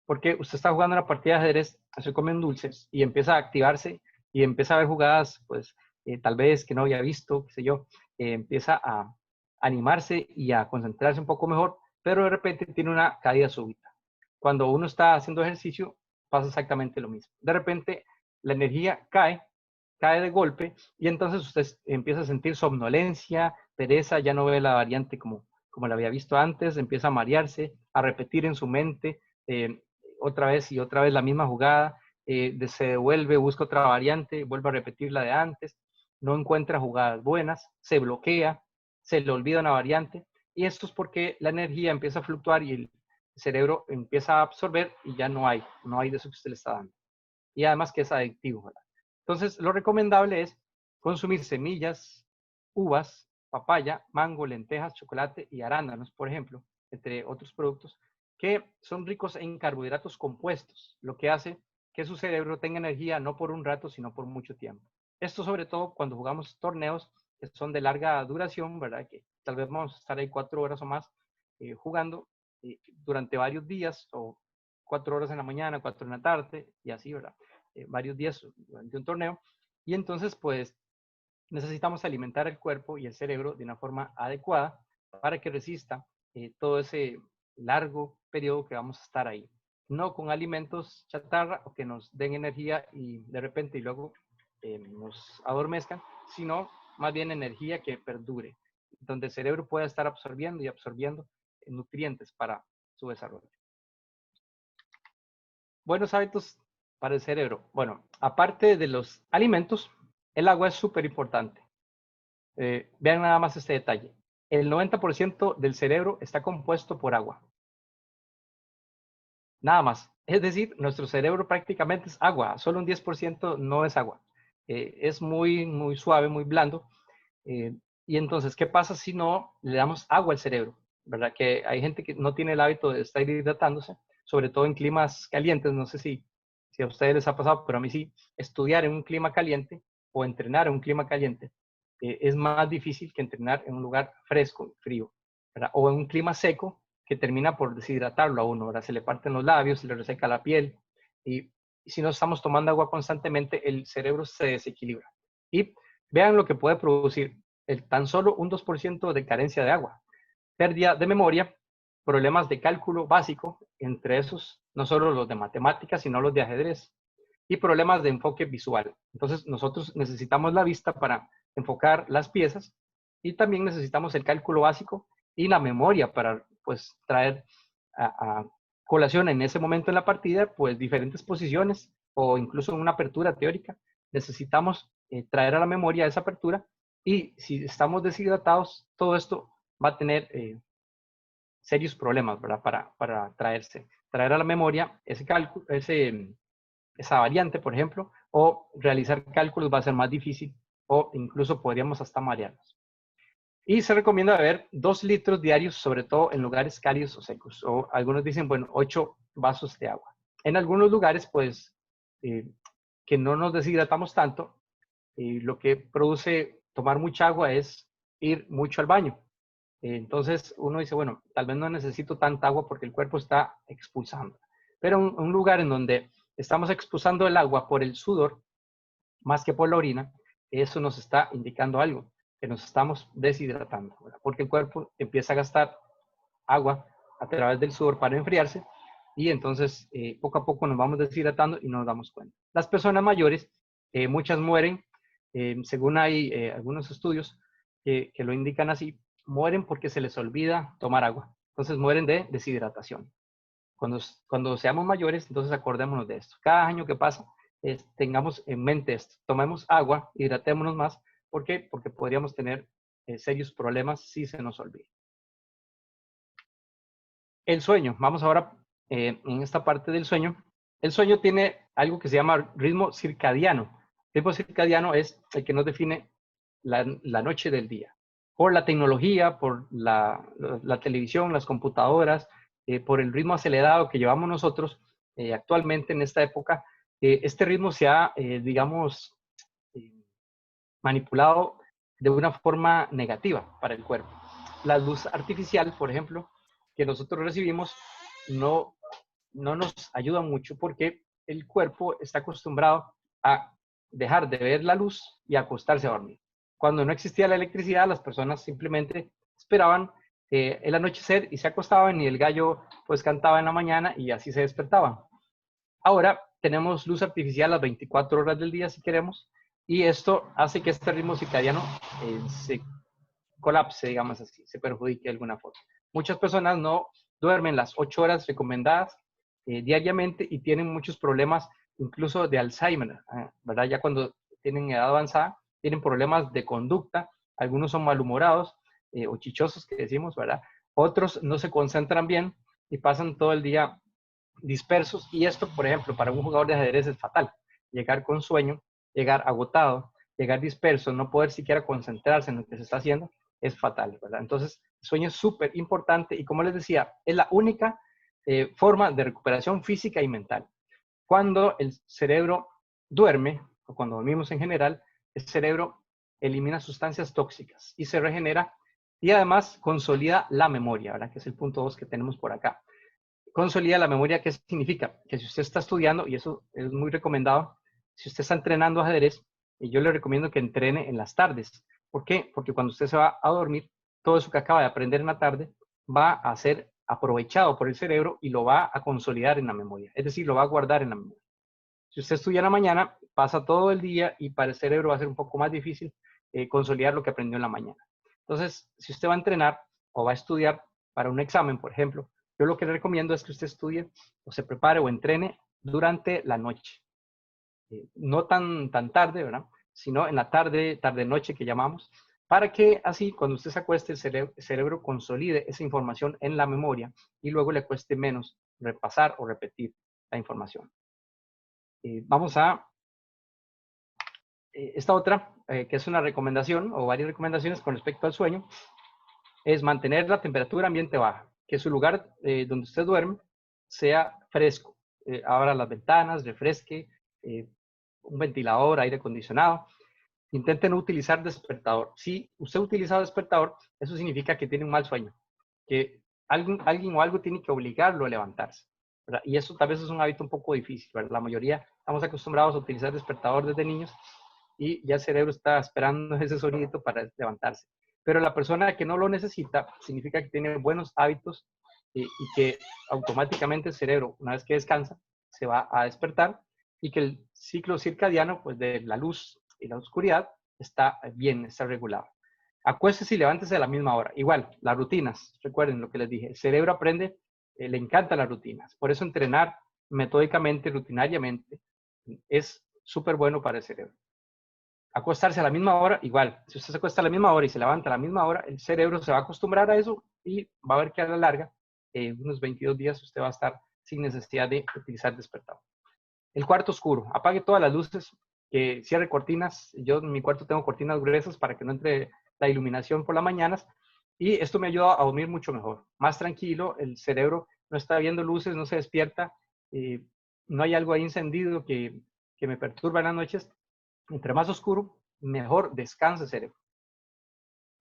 Porque usted está jugando una partida de ajedrez, se comen dulces y empieza a activarse y empieza a ver jugadas, pues tal vez que no había visto, qué sé yo, empieza a animarse y a concentrarse un poco mejor, pero de repente tiene una caída súbita. Cuando uno está haciendo ejercicio, pasa exactamente lo mismo. De repente la energía cae de golpe y entonces usted empieza a sentir somnolencia, pereza, ya no ve la variante como la había visto antes, empieza a marearse, a repetir en su mente otra vez y otra vez la misma jugada, se devuelve, busca otra variante, vuelve a repetir la de antes, no encuentra jugadas buenas, se bloquea, se le olvida una variante, y esto es porque la energía empieza a fluctuar y el cerebro empieza a absorber y ya no hay de eso que usted le está dando. Y además que es adictivo, ¿verdad? Entonces, lo recomendable es consumir semillas, uvas, papaya, mango, lentejas, chocolate y arándanos, por ejemplo, entre otros productos, que son ricos en carbohidratos compuestos, lo que hace que su cerebro tenga energía no por un rato, sino por mucho tiempo. Esto sobre todo cuando jugamos torneos que son de larga duración, ¿verdad? Que tal vez vamos a estar ahí 4 horas o más jugando durante varios días, o 4 horas en la mañana, 4 en la tarde, y así, ¿verdad? Varios días durante un torneo. Y entonces, pues, necesitamos alimentar el cuerpo y el cerebro de una forma adecuada para que resista todo ese largo periodo que vamos a estar ahí. No con alimentos chatarra o que nos den energía y de repente y luego nos adormezcan, sino más bien energía que perdure, donde el cerebro pueda estar absorbiendo y absorbiendo nutrientes para su desarrollo. Buenos hábitos para el cerebro. Bueno, aparte de los alimentos, el agua es súper importante. Vean nada más este detalle. El 90% del cerebro está compuesto por agua. Nada más. Es decir, nuestro cerebro prácticamente es agua. Solo un 10% no es agua. Es muy, muy suave, muy blando. Y entonces, ¿qué pasa si no le damos agua al cerebro? ¿Verdad? Que hay gente que no tiene el hábito de estar hidratándose, sobre todo en climas calientes. No sé si a ustedes les ha pasado, pero a mí sí. Estudiar en un clima caliente o entrenar en un clima caliente es más difícil que entrenar en un lugar fresco, frío, ¿verdad? O en un clima seco que termina por deshidratarlo a uno, ¿verdad? Se le parten los labios, se le reseca la piel y si no estamos tomando agua constantemente, el cerebro se desequilibra. Y vean lo que puede producir tan solo un 2% de carencia de agua. Pérdida de memoria, problemas de cálculo básico, entre esos no solo los de matemáticas, sino los de ajedrez, y problemas de enfoque visual. Entonces, nosotros necesitamos la vista para enfocar las piezas y también necesitamos el cálculo básico y la memoria para, pues, traer a colación en ese momento en la partida, pues, diferentes posiciones o incluso en una apertura teórica. Necesitamos traer a la memoria esa apertura y si estamos deshidratados, todo esto va a tener serios problemas, ¿verdad? Para traer a la memoria ese cálculo, esa variante, por ejemplo, o realizar cálculos va a ser más difícil o incluso podríamos hasta marearnos. Y se recomienda beber 2 litros diarios, sobre todo en lugares cálidos o secos. O algunos dicen, bueno, 8 vasos de agua. En algunos lugares, pues, que no nos deshidratamos tanto, lo que produce tomar mucha agua es ir mucho al baño. Entonces uno dice, bueno, tal vez no necesito tanta agua porque el cuerpo está expulsando. Pero un lugar en donde estamos expulsando el agua por el sudor, más que por la orina, eso nos está indicando algo, que nos estamos deshidratando, ¿verdad? Porque el cuerpo empieza a gastar agua a través del sudor para enfriarse y entonces poco a poco nos vamos deshidratando y no nos damos cuenta. Las personas mayores, muchas mueren, según hay algunos estudios que lo indican así, mueren porque se les olvida tomar agua. Entonces mueren de deshidratación. Cuando seamos mayores, entonces acordémonos de esto. Cada año que pasa, tengamos en mente esto. Tomemos agua, hidratémonos más. ¿Por qué? Porque podríamos tener serios problemas si se nos olvida. El sueño. Vamos ahora en esta parte del sueño. El sueño tiene algo que se llama ritmo circadiano. El ritmo circadiano es el que nos define la noche del día. Por la tecnología, por la televisión, las computadoras, por el ritmo acelerado que llevamos nosotros actualmente en esta época, este ritmo se ha, digamos, manipulado de una forma negativa para el cuerpo. La luz artificial, por ejemplo, que nosotros recibimos, no nos ayuda mucho porque el cuerpo está acostumbrado a dejar de ver la luz y acostarse a dormir. Cuando no existía la electricidad, las personas simplemente esperaban el anochecer y se acostaban y el gallo pues cantaba en la mañana y así se despertaban. Ahora tenemos luz artificial las 24 horas del día si queremos y esto hace que este ritmo circadiano se colapse, digamos así, se perjudique de alguna forma. Muchas personas no duermen las 8 horas recomendadas diariamente y tienen muchos problemas, incluso de Alzheimer, ¿verdad? Ya cuando tienen edad avanzada, tienen problemas de conducta, algunos son malhumorados o chichosos, que decimos, ¿verdad? Otros no se concentran bien y pasan todo el día dispersos y esto, por ejemplo, para un jugador de ajedrez es fatal. Llegar con sueño, llegar agotado, llegar disperso, no poder siquiera concentrarse en lo que se está haciendo, es fatal, ¿verdad? Entonces, el sueño es súper importante y como les decía, es la única forma de recuperación física y mental. Cuando el cerebro duerme, o cuando dormimos en general, el cerebro elimina sustancias tóxicas y se regenera y además consolida la memoria, ¿verdad? Que es el punto 2 que tenemos por acá. Consolida la memoria, ¿qué significa? Que si usted está estudiando, y eso es muy recomendado, si usted está entrenando ajedrez, yo le recomiendo que entrene en las tardes. ¿Por qué? Porque cuando usted se va a dormir, todo eso que acaba de aprender en la tarde va a ser aprovechado por el cerebro y lo va a consolidar en la memoria. Es decir, lo va a guardar en la memoria. Si usted estudia en la mañana, pasa todo el día y para el cerebro va a ser un poco más difícil consolidar lo que aprendió en la mañana. Entonces, si usted va a entrenar o va a estudiar para un examen, por ejemplo, yo lo que le recomiendo es que usted estudie o se prepare o entrene durante la noche. No tan tarde, ¿verdad? Sino en la tarde, tarde-noche que llamamos, para que así cuando usted se acueste el cerebro consolide esa información en la memoria y luego le cueste menos repasar o repetir la información. Vamos a esta otra, que es una recomendación o varias recomendaciones con respecto al sueño, es mantener la temperatura ambiente baja, que su lugar donde usted duerme sea fresco. Abra las ventanas, refresque, un ventilador, aire acondicionado. Intente no utilizar despertador. Si usted utiliza despertador, eso significa que tiene un mal sueño, que alguien o algo tiene que obligarlo a levantarse, ¿verdad? Y eso tal vez es un hábito un poco difícil, ¿verdad? La mayoría estamos acostumbrados a utilizar despertador desde niños y ya el cerebro está esperando ese sonido para levantarse. Pero la persona que no lo necesita significa que tiene buenos hábitos y que automáticamente el cerebro, una vez que descansa, se va a despertar y que el ciclo circadiano, pues de la luz y la oscuridad, está bien, está regulado. Acuéstese y levántese a la misma hora. Igual, las rutinas, recuerden lo que les dije, el cerebro aprende, le encantan las rutinas. Por eso entrenar metódicamente, rutinariamente, es súper bueno para el cerebro. Acostarse a la misma hora, igual, si usted se acuesta a la misma hora y se levanta a la misma hora, el cerebro se va a acostumbrar a eso y va a ver que a la larga, unos 22 días, usted va a estar sin necesidad de utilizar despertador. El cuarto oscuro, apague todas las luces, cierre cortinas. Yo en mi cuarto tengo cortinas gruesas para que no entre la iluminación por las mañanas y esto me ayuda a dormir mucho mejor, más tranquilo, el cerebro no está viendo luces, no se despierta, no hay algo ahí encendido que me perturba en las noches. Entre más oscuro, mejor descansa el cerebro.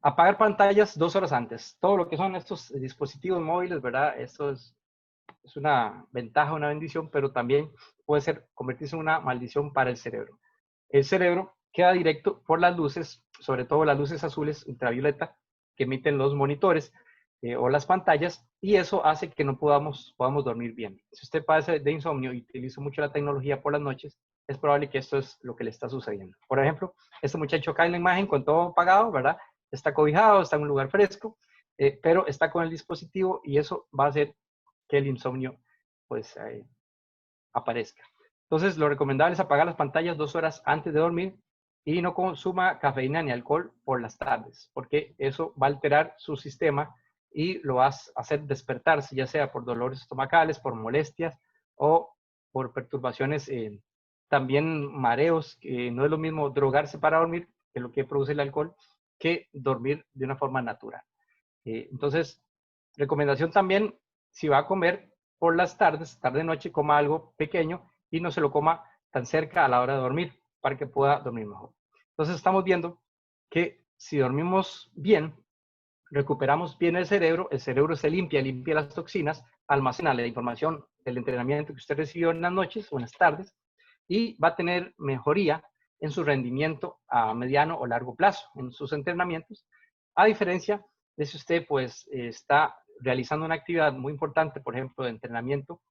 Apagar pantallas 2 horas antes. Todo lo que son estos dispositivos móviles, ¿verdad? Esto es una ventaja, una bendición, pero también puede convertirse en una maldición para el cerebro. El cerebro queda directo por las luces, sobre todo las luces azules ultravioleta que emiten los monitores o las pantallas, y eso hace que no podamos dormir bien. Si usted padece de insomnio y utiliza mucho la tecnología por las noches, es probable que esto es lo que le está sucediendo. Por ejemplo, este muchacho acá en la imagen con todo apagado, ¿verdad? Está cobijado, está en un lugar fresco, pero está con el dispositivo y eso va a hacer que el insomnio pues aparezca. Entonces, lo recomendable es apagar las pantallas 2 horas antes de dormir y no consuma cafeína ni alcohol por las tardes, porque eso va a alterar su sistema y lo va a hacer despertarse, ya sea por dolores estomacales, por molestias o por perturbaciones, también mareos, que no es lo mismo drogarse para dormir, que lo que produce el alcohol, que dormir de una forma natural. Entonces, recomendación también, si va a comer por las tardes, tarde-noche, coma algo pequeño y no se lo coma tan cerca a la hora de dormir para que pueda dormir mejor. Entonces, estamos viendo que si dormimos bien, recuperamos bien el cerebro se limpia las toxinas, almacena la información del entrenamiento que usted recibió en las noches o en las tardes y va a tener mejoría en su rendimiento a mediano o largo plazo en sus entrenamientos, a diferencia de si usted pues está realizando una actividad muy importante, por ejemplo, de entrenamiento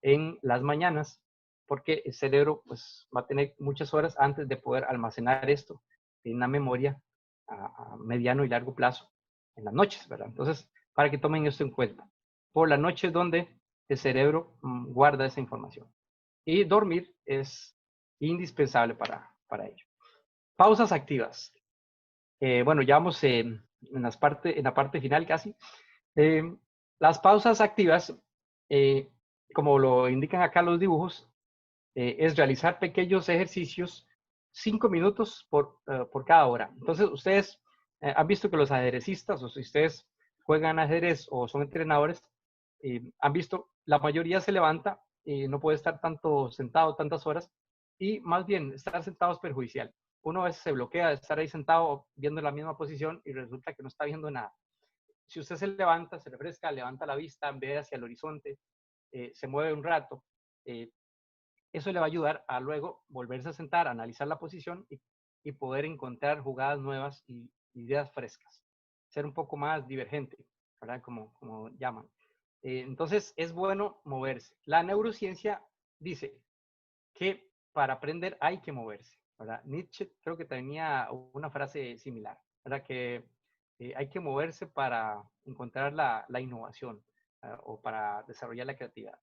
en las mañanas, porque el cerebro pues va a tener muchas horas antes de poder almacenar esto en una memoria a mediano y largo plazo en las noches, ¿verdad? Entonces, para que tomen esto en cuenta. Por la noche es donde el cerebro guarda esa información. Y dormir es indispensable para ello. Pausas activas. Bueno, ya vamos en la parte final casi. Las pausas activas, como lo indican acá los dibujos, es realizar pequeños ejercicios 5 minutos por cada hora. Entonces, ustedes han visto que los ajedrecistas, o si ustedes juegan ajedrez o son entrenadores, han visto, la mayoría se levanta y no puede estar tanto sentado tantas horas y más bien estar sentado es perjudicial. Uno a veces se bloquea de estar ahí sentado viendo la misma posición y resulta que no está viendo nada. Si usted se levanta, se refresca, levanta la vista, ve hacia el horizonte, se mueve un rato, eso le va a ayudar a luego volverse a sentar, analizar la posición y poder encontrar jugadas nuevas y ideas frescas. Ser un poco más divergente, ¿verdad? Como llaman. Entonces, es bueno moverse. La neurociencia dice que para aprender hay que moverse, ¿verdad? Nietzsche creo que tenía una frase similar, ¿verdad? Que hay que moverse para encontrar la innovación o para desarrollar la creatividad.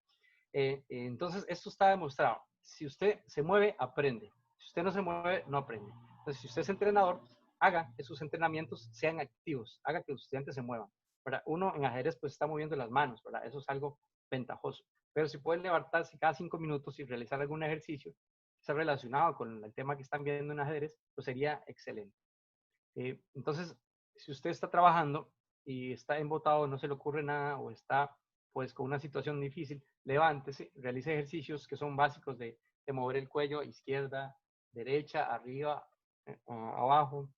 Entonces, esto está demostrado. Si usted se mueve, aprende. Si usted no se mueve, no aprende. Entonces, si usted es entrenador, haga que sus entrenamientos sean activos, haga que los estudiantes se muevan. ¿Verdad? Uno en ajedrez pues está moviendo las manos, ¿verdad? Eso es algo ventajoso. Pero si pueden levantarse cada 5 minutos y realizar algún ejercicio que está relacionado con el tema que están viendo en ajedrez, pues sería excelente. Entonces, si usted está trabajando y está embotado, no se le ocurre nada o está pues con una situación difícil, levántese, realice ejercicios que son básicos de mover el cuello izquierda, derecha, arriba, abajo,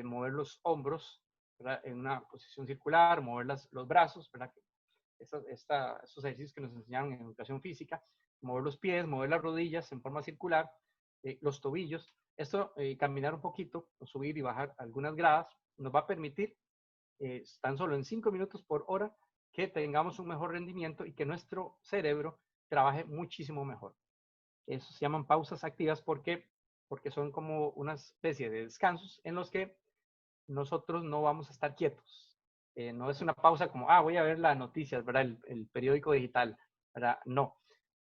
mover los hombros, ¿verdad? En una posición circular, mover los brazos, ¿verdad? Estos ejercicios que nos enseñaron en educación física, mover los pies, mover las rodillas en forma circular, los tobillos. Esto, caminar un poquito, subir y bajar algunas gradas, nos va a permitir, tan solo en 5 minutos por hora, que tengamos un mejor rendimiento y que nuestro cerebro trabaje muchísimo mejor. Eso se llaman pausas activas porque son como una especie de descansos en los que nosotros no vamos a estar quietos. No es una pausa como, voy a ver las noticias, ¿verdad? El periódico digital, ¿verdad? No.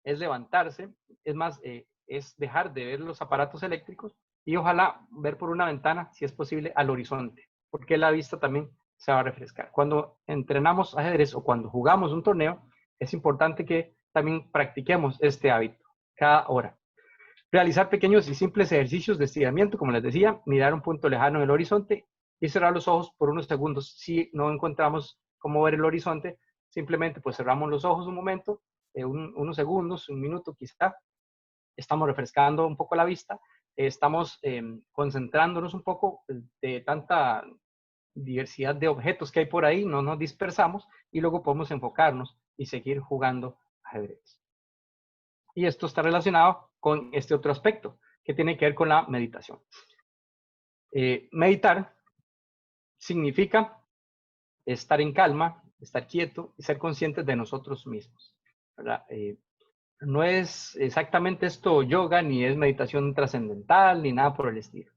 Es levantarse, es más, es dejar de ver los aparatos eléctricos y ojalá ver por una ventana, si es posible, al horizonte, porque la vista también se va a refrescar. Cuando entrenamos ajedrez o cuando jugamos un torneo, es importante que también practiquemos este hábito cada hora. Realizar pequeños y simples ejercicios de estiramiento, como les decía, mirar un punto lejano en el horizonte y cerrar los ojos por unos segundos. Si no encontramos cómo ver el horizonte, simplemente pues cerramos los ojos un momento, unos segundos, un minuto quizá. Estamos refrescando un poco la vista, estamos concentrándonos un poco de tanta diversidad de objetos que hay por ahí, no nos dispersamos y luego podemos enfocarnos y seguir jugando ajedrez. Y esto está relacionado con este otro aspecto que tiene que ver con la meditación. Meditar significa estar en calma, estar quieto y ser conscientes de nosotros mismos, ¿verdad? No es exactamente esto yoga, ni es meditación trascendental, ni nada por el estilo.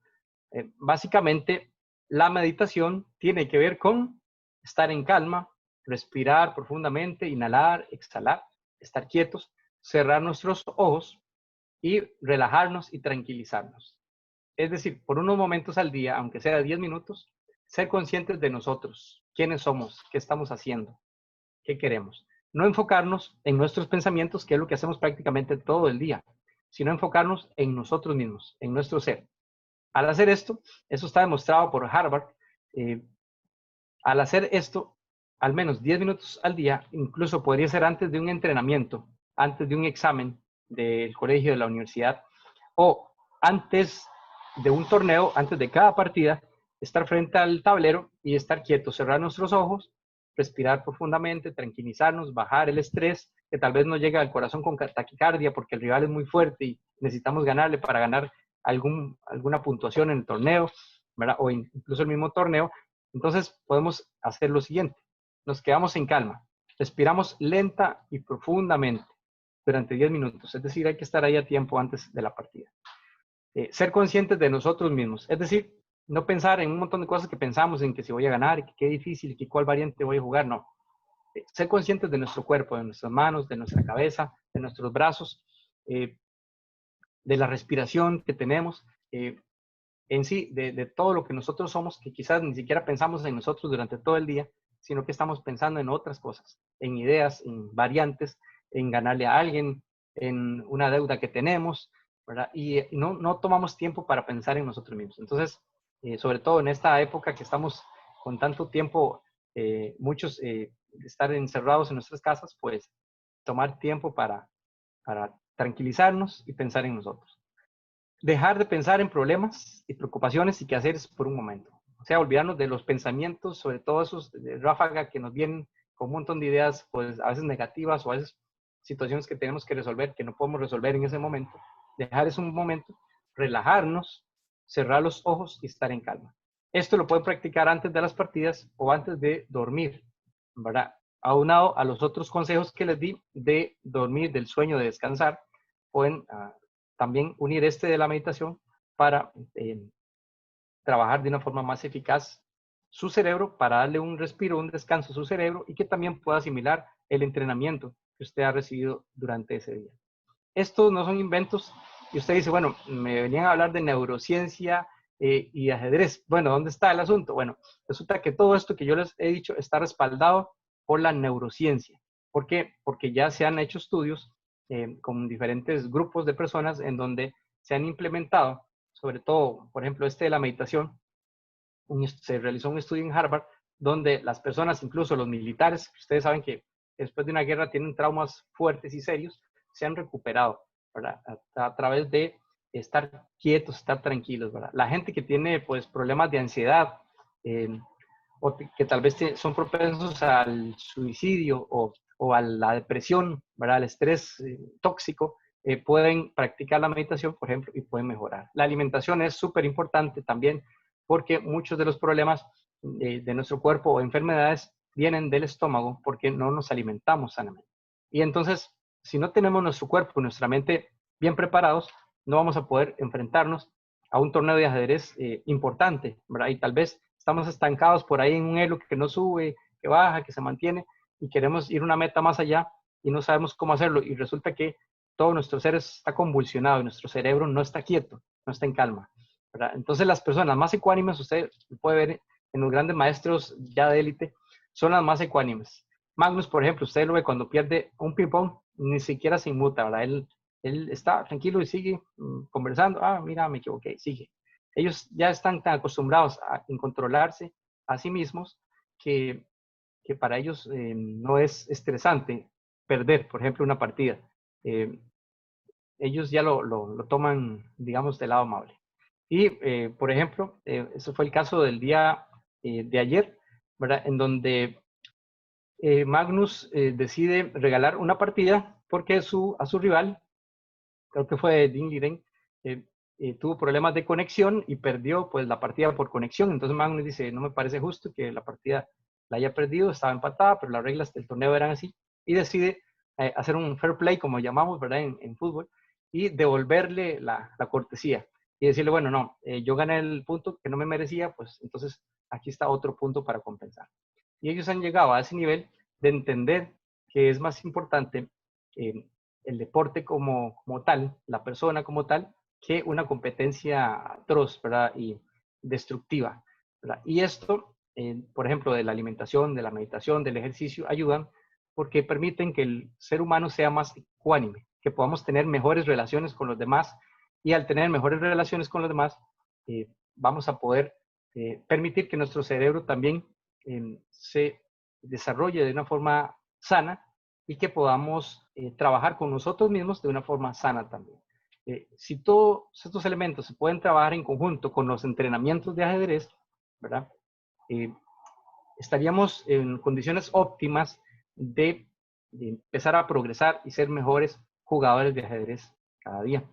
Básicamente, la meditación tiene que ver con estar en calma, respirar profundamente, inhalar, exhalar, estar quietos, cerrar nuestros ojos y relajarnos y tranquilizarnos. Es decir, por unos momentos al día, aunque sea 10 minutos, ser conscientes de nosotros, quiénes somos, qué estamos haciendo, qué queremos. No enfocarnos en nuestros pensamientos, que es lo que hacemos prácticamente todo el día, sino enfocarnos en nosotros mismos, en nuestro ser. Al hacer esto, eso está demostrado por Harvard, al hacer esto, al menos 10 minutos al día, incluso podría ser antes de un entrenamiento, antes de un examen del colegio, de la universidad, o antes de un torneo, antes de cada partida, estar frente al tablero y estar quietos, cerrar nuestros ojos, respirar profundamente, tranquilizarnos, bajar el estrés, que tal vez nos llega al corazón con taquicardia porque el rival es muy fuerte y necesitamos ganarle para ganar alguna puntuación en el torneo, ¿verdad? O incluso el mismo torneo. Entonces podemos hacer lo siguiente, nos quedamos en calma, respiramos lenta y profundamente durante 10 minutos, es decir, hay que estar ahí a tiempo antes de la partida. Ser conscientes de nosotros mismos, es decir, no pensar en un montón de cosas que pensamos en que si voy a ganar, que qué difícil, que cuál variante voy a jugar, no. Ser conscientes de nuestro cuerpo, de nuestras manos, de nuestra cabeza, de nuestros brazos, de la respiración que tenemos, en sí, de todo lo que nosotros somos, que quizás ni siquiera pensamos en nosotros durante todo el día, sino que estamos pensando en otras cosas, en ideas, en variantes, en ganarle a alguien, en una deuda que tenemos, ¿verdad? Y no tomamos tiempo para pensar en nosotros mismos. Entonces, sobre todo en esta época que estamos con tanto tiempo, muchos estar encerrados en nuestras casas, pues tomar tiempo para tranquilizarnos y pensar en nosotros. Dejar de pensar en problemas y preocupaciones y quehaceres por un momento. O sea, olvidarnos de los pensamientos, sobre todo esos de ráfaga que nos vienen con un montón de ideas, pues a veces negativas o a veces situaciones que tenemos que resolver, que no podemos resolver en ese momento. Dejar es un momento, relajarnos, cerrar los ojos y estar en calma. Esto lo pueden practicar antes de las partidas o antes de dormir, ¿verdad? Aunado a los otros consejos que les di de dormir, del sueño, de descansar, pueden también unir este de la meditación para trabajar de una forma más eficaz su cerebro, para darle un respiro, un descanso a su cerebro y que también pueda asimilar el entrenamiento que usted ha recibido durante ese día. Estos no son inventos y usted dice, bueno, me venían a hablar de neurociencia y ajedrez. Bueno, ¿dónde está el asunto? Bueno, resulta que todo esto que yo les he dicho está respaldado por la neurociencia. ¿Por qué? Porque ya se han hecho estudios con diferentes grupos de personas en donde se han implementado, sobre todo, por ejemplo, este de la meditación, se realizó un estudio en Harvard donde las personas, incluso los militares, ustedes saben que después de una guerra tienen traumas fuertes y serios, se han recuperado, ¿verdad? A través de estar quietos, estar tranquilos, ¿verdad? La gente que tiene, pues, problemas de ansiedad, o que tal vez son propensos al suicidio o a la depresión, ¿verdad? Al estrés tóxico, pueden practicar la meditación, por ejemplo, y pueden mejorar. La alimentación es súper importante también porque muchos de los problemas de nuestro cuerpo o enfermedades vienen del estómago porque no nos alimentamos sanamente. Y entonces, si no tenemos nuestro cuerpo y nuestra mente bien preparados, no vamos a poder enfrentarnos a un torneo de ajedrez importante, ¿verdad? Y tal vez estamos estancados por ahí en un elo que no sube, que baja, que se mantiene, y queremos ir una meta más allá y no sabemos cómo hacerlo. Y resulta que todo nuestro ser está convulsionado y nuestro cerebro no está quieto, no está en calma, ¿verdad? Entonces las personas más ecuánimes, usted puede ver en los grandes maestros ya de élite, son las más ecuánimes. Magnus, por ejemplo, usted lo ve cuando pierde un ping-pong, ni siquiera se inmuta, ¿verdad? Él está tranquilo y sigue conversando. Ah, mira, me equivoqué, sigue. Ellos ya están tan acostumbrados a controlarse a sí mismos que para ellos no es estresante perder, por ejemplo, una partida. Ellos ya lo toman, digamos, del lado amable. Y, por ejemplo, eso fue el caso del día de ayer, ¿verdad? En donde Magnus decide regalar una partida porque a su rival, creo que fue Ding Liren, tuvo problemas de conexión y perdió pues la partida por conexión. Entonces Magnus dice, no me parece justo que la partida la haya perdido, estaba empatada, pero las reglas del torneo eran así. Y decide hacer un fair play, como llamamos, ¿verdad? En fútbol, y devolverle la cortesía. Y decirle, bueno, no, yo gané el punto que no me merecía, pues entonces aquí está otro punto para compensar. Y ellos han llegado a ese nivel de entender que es más importante el deporte como tal, la persona como tal, que una competencia atroz, ¿verdad? Y destructiva, ¿verdad? Y esto, por ejemplo, de la alimentación, de la meditación, del ejercicio, ayudan porque permiten que el ser humano sea más ecuánime, que podamos tener mejores relaciones con los demás, y al tener mejores relaciones con los demás, vamos a poder permitir que nuestro cerebro también se desarrolle de una forma sana y que podamos trabajar con nosotros mismos de una forma sana también. Si todos estos elementos se pueden trabajar en conjunto con los entrenamientos de ajedrez, ¿verdad? Estaríamos en condiciones óptimas de empezar a progresar y ser mejores jugadores de ajedrez cada día.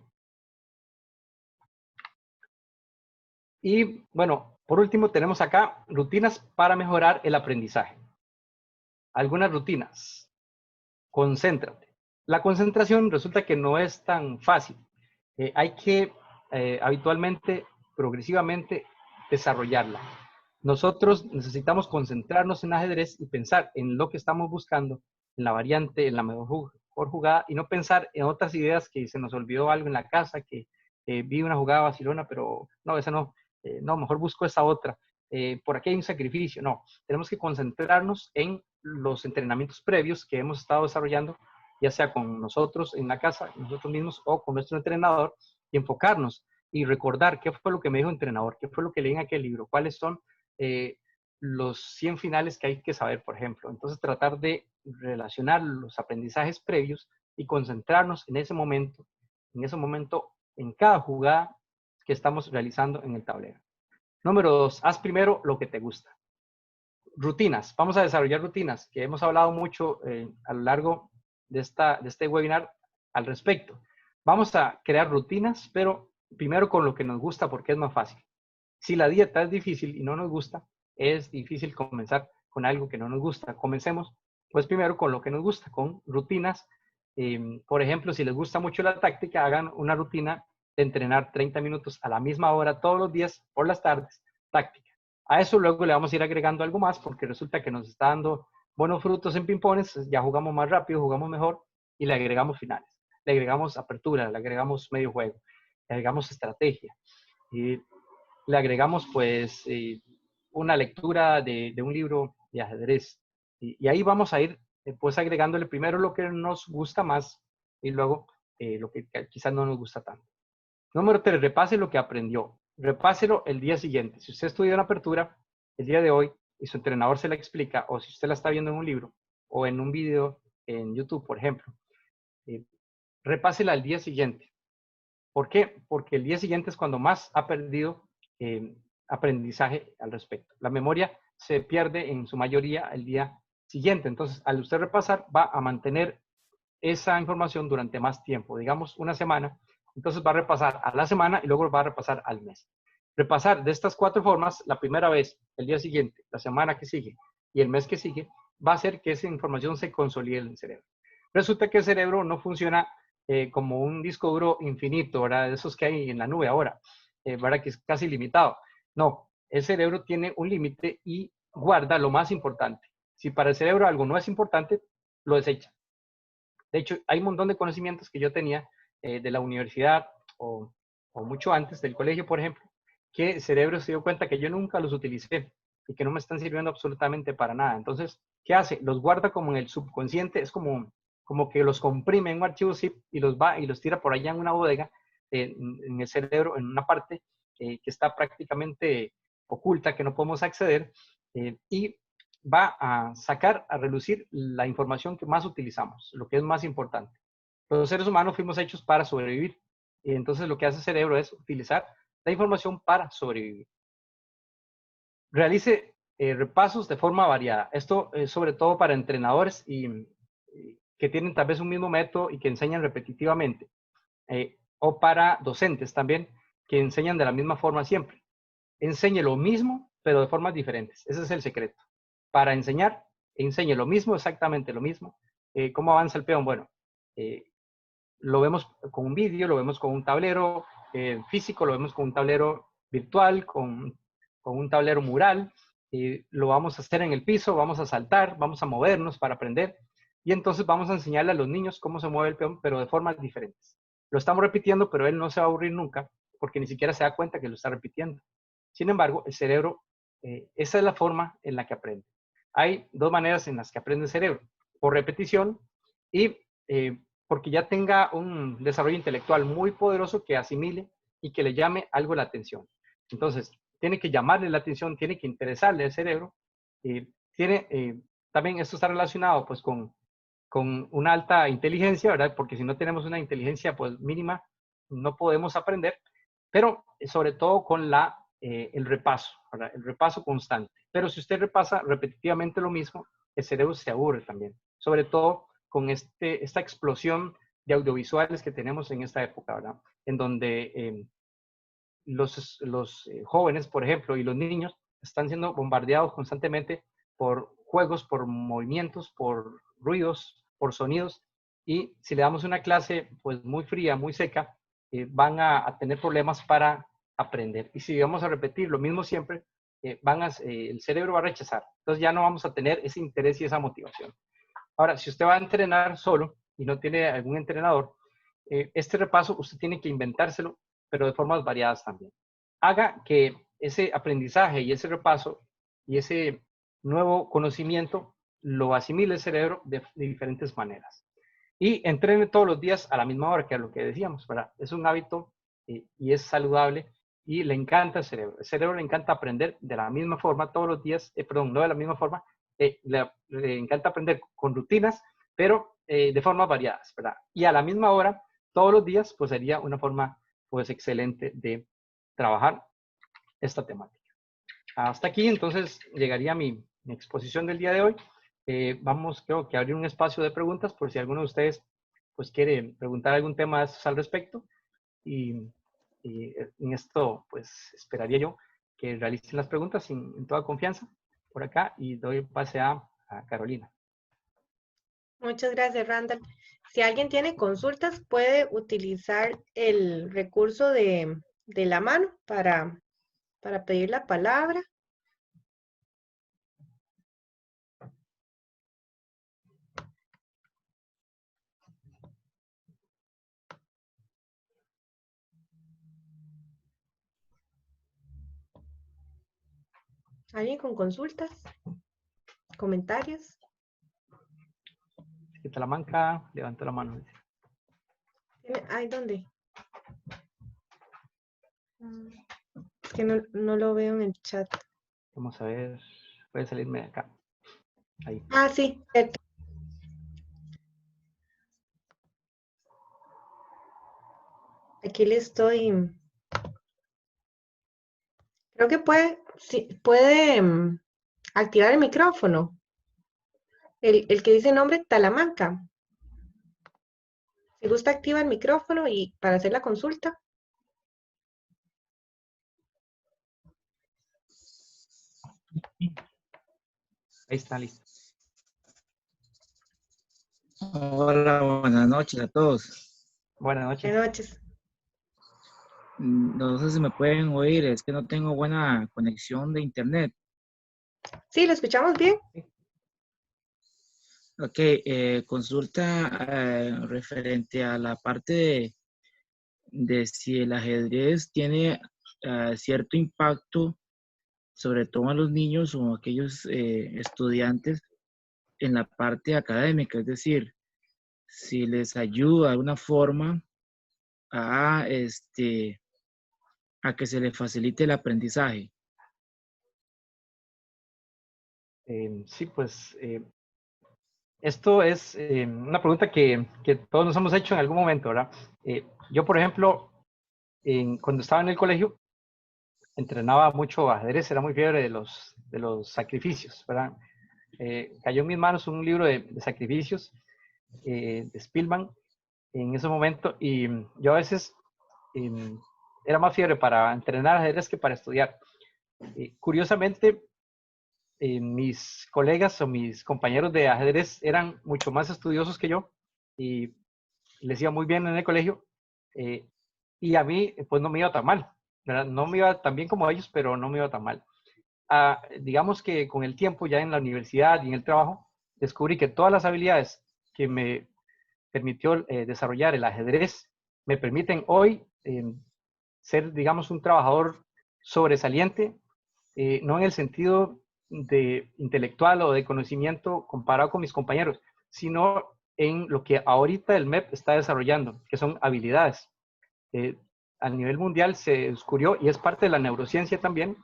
Y bueno, por último tenemos acá rutinas para mejorar el aprendizaje. Algunas rutinas. Concéntrate. La concentración resulta que no es tan fácil. Hay que habitualmente, progresivamente, desarrollarla. Nosotros necesitamos concentrarnos en ajedrez y pensar en lo que estamos buscando, en la variante, en la mejor jugada, y no pensar en otras ideas que se nos olvidó algo en la casa, que vi una jugada vacilona, pero no, esa no, no, mejor busco esa otra. Por aquí hay un sacrificio. No, tenemos que concentrarnos en los entrenamientos previos que hemos estado desarrollando, ya sea con nosotros en la casa, nosotros mismos, o con nuestro entrenador, y enfocarnos y recordar qué fue lo que me dijo el entrenador, qué fue lo que leí en aquel libro, cuáles son los 100 finales que hay que saber, por ejemplo. Entonces, tratar de relacionar los aprendizajes previos y concentrarnos en ese momento, en cada jugada que estamos realizando en el tablero. Número 2, haz primero lo que te gusta. Rutinas. Vamos a desarrollar rutinas, que hemos hablado mucho a lo largo de este webinar al respecto. Vamos a crear rutinas, pero primero con lo que nos gusta, porque es más fácil. Si la dieta es difícil y no nos gusta, es difícil comenzar con algo que no nos gusta. Comencemos, pues primero con lo que nos gusta, con rutinas. Por ejemplo, si les gusta mucho la táctica, hagan una rutina de entrenar 30 minutos a la misma hora todos los días por las tardes, táctica. A eso luego le vamos a ir agregando algo más porque resulta que nos está dando buenos frutos en pimpones, ya jugamos más rápido, jugamos mejor y le agregamos finales, le agregamos apertura, le agregamos medio juego, le agregamos estrategia. Y le agregamos pues una lectura de un libro de ajedrez. Y ahí vamos a ir pues agregándole primero lo que nos gusta más y luego lo que quizás no nos gusta tanto. Número 3, repase lo que aprendió. Repáselo el día siguiente. Si usted estudió una apertura el día de hoy y su entrenador se la explica, o si usted la está viendo en un libro o en un video en YouTube, por ejemplo, repásela al día siguiente. ¿Por qué? Porque el día siguiente es cuando más ha perdido aprendizaje al respecto. La memoria se pierde en su mayoría el día siguiente. Entonces, al usted repasar, va a mantener esa información durante más tiempo, digamos una semana. Entonces va a repasar a la semana y luego va a repasar al mes. Repasar de estas 4 formas, la primera vez, el día siguiente, la semana que sigue y el mes que sigue, va a hacer que esa información se consolide en el cerebro. Resulta que el cerebro no funciona como un disco duro infinito, ¿verdad? De esos que hay en la nube ahora, ¿verdad? Que es casi ilimitado. No, el cerebro tiene un límite y guarda lo más importante. Si para el cerebro algo no es importante, lo desecha. De hecho, hay un montón de conocimientos que yo tenía de la universidad o mucho antes del colegio, por ejemplo, que el cerebro se dio cuenta que yo nunca los utilicé y que no me están sirviendo absolutamente para nada. Entonces, ¿qué hace? Los guarda como en el subconsciente, es como que los comprime en un archivo zip y los va y los tira por allá en una bodega, en el cerebro, en una parte que está prácticamente oculta, que no podemos acceder, y va a sacar a relucir la información que más utilizamos, lo que es más importante. Los seres humanos fuimos hechos para sobrevivir, y entonces lo que hace el cerebro es utilizar la información para sobrevivir. Realice repasos de forma variada. Esto es sobre todo para entrenadores y que tienen tal vez un mismo método y que enseñan repetitivamente, o para docentes también que enseñan de la misma forma siempre. Enseñe lo mismo, pero de formas diferentes. Ese es el secreto. Para enseñar, enseñe lo mismo, exactamente lo mismo. ¿Cómo avanza el peón? Bueno, lo vemos con un vídeo, lo vemos con un tablero físico, lo vemos con un tablero virtual, con un tablero mural. Lo vamos a hacer en el piso, vamos a saltar, vamos a movernos para aprender. y entonces vamos a enseñarle a los niños cómo se mueve el peón, pero de formas diferentes. Lo estamos repitiendo, pero él no se va a aburrir nunca, porque ni siquiera se da cuenta que lo está repitiendo. Sin embargo, el cerebro, esa es la forma en la que aprende. Hay dos maneras en las que aprende el cerebro: por repetición y porque ya tenga un desarrollo intelectual muy poderoso que asimile y que le llame algo la atención. Entonces, tiene que llamarle la atención, tiene que interesarle el cerebro. También esto está relacionado pues con una alta inteligencia, ¿verdad? Porque si no tenemos una inteligencia pues mínima, no podemos aprender, pero sobre todo con el repaso, ¿verdad? El repaso constante. Pero si usted repasa repetitivamente lo mismo, el cerebro se aburre también, sobre todo con esta explosión de audiovisuales que tenemos en esta época, ¿verdad? En donde los jóvenes, por ejemplo, y los niños están siendo bombardeados constantemente por juegos, por movimientos, por ruidos, por sonidos, y si le damos una clase pues muy fría, muy seca, van a tener problemas para aprender. Y si vamos a repetir lo mismo siempre, el cerebro va a rechazar. Entonces ya no vamos a tener ese interés y esa motivación. Ahora, si usted va a entrenar solo y no tiene algún entrenador, este repaso usted tiene que inventárselo, pero de formas variadas también. Haga que ese aprendizaje y ese repaso y ese nuevo conocimiento lo asimile el cerebro de diferentes maneras. Y entrene todos los días a la misma hora, que es lo que decíamos, ¿verdad? Es un hábito y es saludable y le encanta el cerebro. El cerebro le encanta aprender de la misma forma todos los días, perdón, no de la misma forma, le encanta aprender con rutinas, pero de formas variadas, ¿verdad? Y a la misma hora, todos los días, pues sería una forma pues excelente de trabajar esta temática. Hasta aquí, entonces, llegaría mi exposición del día de hoy. Vamos, creo que abrir un espacio de preguntas por si alguno de ustedes pues quiere preguntar algún tema de estos al respecto. Y en esto, pues, esperaría yo que realicen las preguntas en toda confianza por acá y doy pase a Carolina. Muchas gracias, Randall. Si alguien tiene consultas, puede utilizar el recurso de la mano para pedir la palabra. ¿Alguien con consultas? ¿Comentarios? Talamanca, levanta la mano. Ay, ¿dónde? Es que no lo veo en el chat. Vamos a ver, puede salirme de acá. Ahí. Ah, sí, cierto. Aquí le estoy. Creo que puede activar el micrófono. El que dice nombre Talamanca. Si gusta, activa el micrófono y para hacer la consulta. Ahí está, listo. Hola, buenas noches a todos. Buenas noches. Buenas noches. No sé si me pueden oír, es que no tengo buena conexión de internet. Sí, lo escuchamos bien. Ok, consulta referente a la parte de si el ajedrez tiene cierto impacto, sobre todo a los niños o aquellos estudiantes en la parte académica, es decir, si les ayuda de alguna forma a, a que se les facilite el aprendizaje. Sí, pues esto es una pregunta que todos nos hemos hecho en algún momento, ¿verdad? Yo, por ejemplo, cuando estaba en el colegio, entrenaba mucho ajedrez, era muy fiebre de los sacrificios, ¿verdad? Cayó en mis manos un libro de sacrificios de Spielman en ese momento y yo a veces era más fiebre para entrenar ajedrez que para estudiar. Curiosamente, mis colegas o mis compañeros de ajedrez eran mucho más estudiosos que yo y les iba muy bien en el colegio y a mí pues no me iba tan mal, ¿verdad? No me iba tan bien como ellos, pero no me iba tan mal. Digamos que con el tiempo ya en la universidad y en el trabajo descubrí que todas las habilidades que me permitió desarrollar el ajedrez me permiten hoy ser, digamos, un trabajador sobresaliente, no en el sentido de intelectual o de conocimiento comparado con mis compañeros, sino en lo que ahorita el MEP está desarrollando, que son habilidades. A nivel mundial se descubrió, y es parte de la neurociencia también,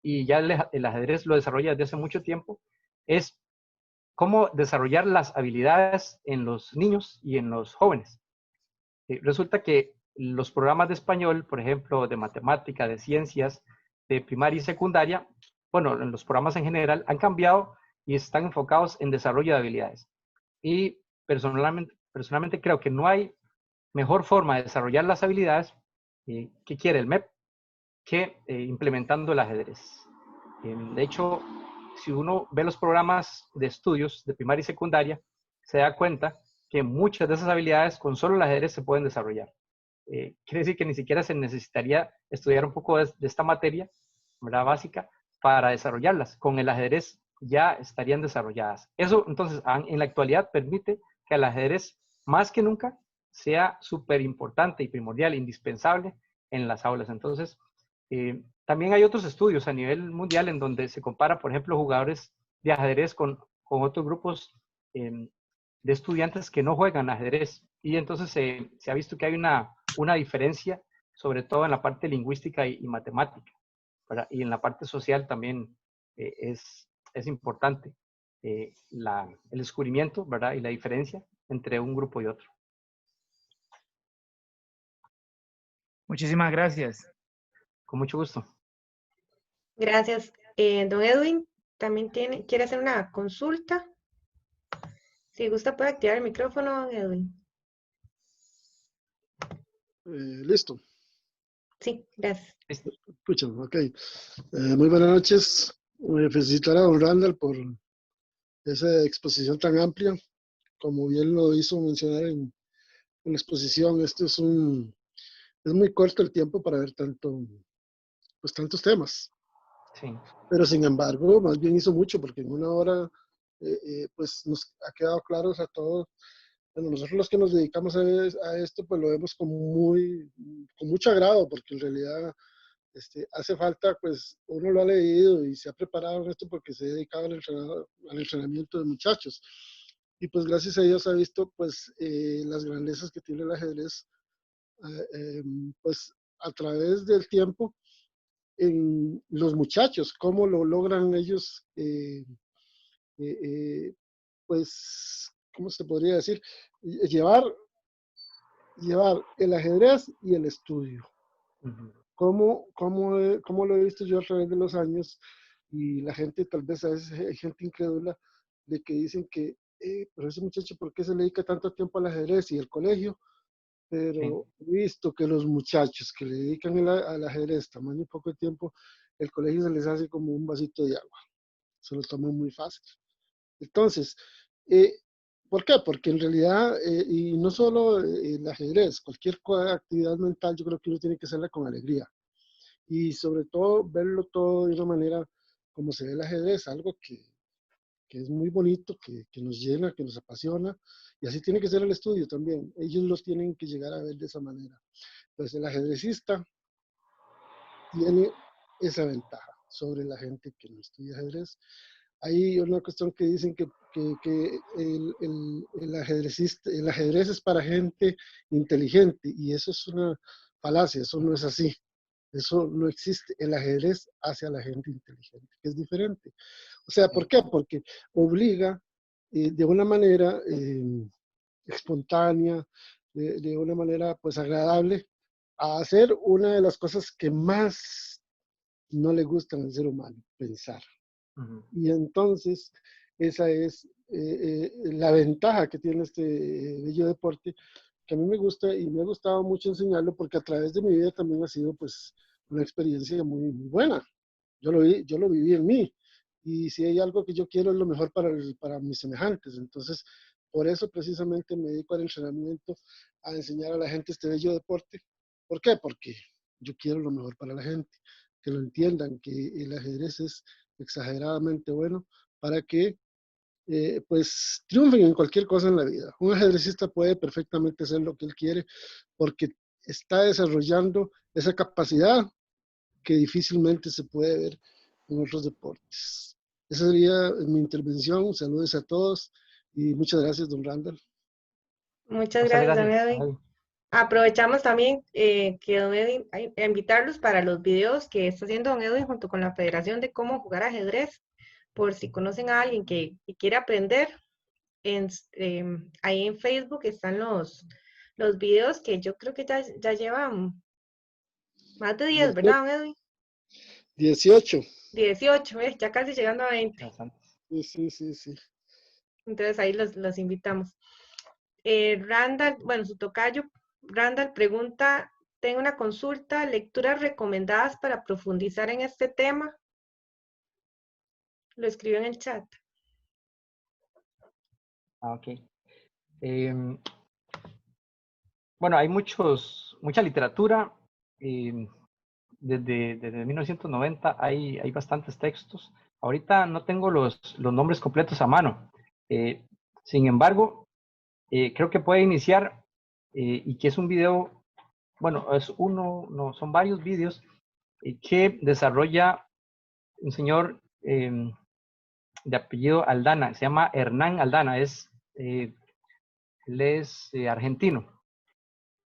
y ya el ajedrez lo desarrolla desde hace mucho tiempo, es cómo desarrollar las habilidades en los niños y en los jóvenes. Resulta que los programas de español, por ejemplo, de matemática, de ciencias, de primaria y secundaria, bueno, en los programas en general han cambiado y están enfocados en desarrollo de habilidades. Y personalmente creo que no hay mejor forma de desarrollar las habilidades que quiere el MEP que implementando el ajedrez. De hecho, si uno ve los programas de estudios de primaria y secundaria, se da cuenta que muchas de esas habilidades con solo el ajedrez se pueden desarrollar. Quiere decir que ni siquiera se necesitaría estudiar un poco de esta materia, ¿verdad? Básica, para desarrollarlas. Con el ajedrez ya estarían desarrolladas. Eso, entonces, en la actualidad permite que el ajedrez, más que nunca, sea súper importante y primordial, indispensable en las aulas. Entonces, también hay otros estudios a nivel mundial en donde se compara, por ejemplo, jugadores de ajedrez con otros grupos de estudiantes que no juegan ajedrez. Y entonces se ha visto que hay una diferencia, sobre todo en la parte lingüística y matemática, ¿verdad? Y en la parte social también es importante el descubrimiento, ¿verdad? Y la diferencia entre un grupo y otro. Muchísimas gracias. Con mucho gusto. Gracias. Don Edwin también quiere hacer una consulta. Si gusta puede activar el micrófono, don Edwin. Listo. Sí, gracias. Escuchan, ok. Muy buenas noches. Felicitar a don Randall por esa exposición tan amplia. Como bien lo hizo mencionar en la exposición, es muy corto el tiempo para ver tantos temas. Sí. Pero sin embargo, más bien hizo mucho, porque en una hora pues nos ha quedado claro a todos. Bueno, nosotros los que nos dedicamos a esto, pues lo vemos con mucho agrado, porque en realidad hace falta, pues uno lo ha leído y se ha preparado en esto porque se ha dedicado al entrenamiento de muchachos. Y pues gracias a Dios ha visto pues las grandezas que tiene el ajedrez, pues a través del tiempo en los muchachos, cómo lo logran ellos, pues, ¿cómo se podría decir? Llevar el ajedrez y el estudio. Uh-huh. ¿Cómo lo he visto yo a través de los años? Y la gente, tal vez a veces hay gente incrédula de que dicen que, pero ese muchacho, ¿por qué se le dedica tanto tiempo al ajedrez y al colegio? Pero Sí. he visto que los muchachos que le dedican al ajedrez tamaño y poco tiempo, el colegio se les hace como un vasito de agua. Se lo toman muy fácil. Entonces, ¿por qué? Porque en realidad, y no solo el ajedrez, cualquier actividad mental, yo creo que uno tiene que hacerla con alegría. Y sobre todo, verlo todo de una manera como se ve el ajedrez, algo que es muy bonito, que nos llena, que nos apasiona. Y así tiene que ser el estudio también. Ellos lo tienen que llegar a ver de esa manera. Pues el ajedrecista tiene esa ventaja sobre la gente que no estudia ajedrez. Hay una cuestión que dicen que el ajedrez es para gente inteligente, y eso es una falacia, eso no es así. Eso no existe. El ajedrez hace a la gente inteligente, que es diferente. O sea, ¿por qué? Porque obliga de una manera espontánea, de una manera pues agradable, a hacer una de las cosas que más no le gustan al ser humano, pensar. Uh-huh. Y entonces esa es la ventaja que tiene este bello deporte, que a mí me gusta y me ha gustado mucho enseñarlo, porque a través de mi vida también ha sido pues una experiencia muy, muy buena. Yo lo viví en mí, y si hay algo que yo quiero es lo mejor para mis semejantes. Entonces, por eso precisamente me dedico al entrenamiento, a enseñar a la gente este bello deporte. ¿Por qué? Porque yo quiero lo mejor para la gente, que lo entiendan, que el ajedrez es exageradamente bueno para que pues triunfen en cualquier cosa en la vida. Un ajedrecista puede perfectamente hacer lo que él quiere porque está desarrollando esa capacidad que difícilmente se puede ver en otros deportes. Esa sería mi intervención. Saludos a todos y muchas gracias, don Randall. Muchas Muchas gracias, don gracias. Edwin. Aprovechamos también que don Edwin, a invitarlos para los videos que está haciendo don Edwin junto con la Federación de cómo jugar ajedrez, por si conocen a alguien que quiere aprender. Ahí en Facebook están los videos que yo creo que ya llevan más de 10, ¿verdad, don Edwin? 18. 18, ya casi llegando a 20. Bastantes. Sí. Entonces ahí los invitamos. Randall, bueno, su tocayo, Randall pregunta, tengo una consulta, lecturas recomendadas para profundizar en este tema. Lo escribió en el chat. Ok. Bueno, hay mucha literatura. Desde 1990 hay bastantes textos. Ahorita no tengo los nombres completos a mano. Sin embargo, creo que puede iniciar y que es un video, bueno, son varios videos que desarrolla un señor de apellido Aldana, se llama Hernán Aldana, él es argentino.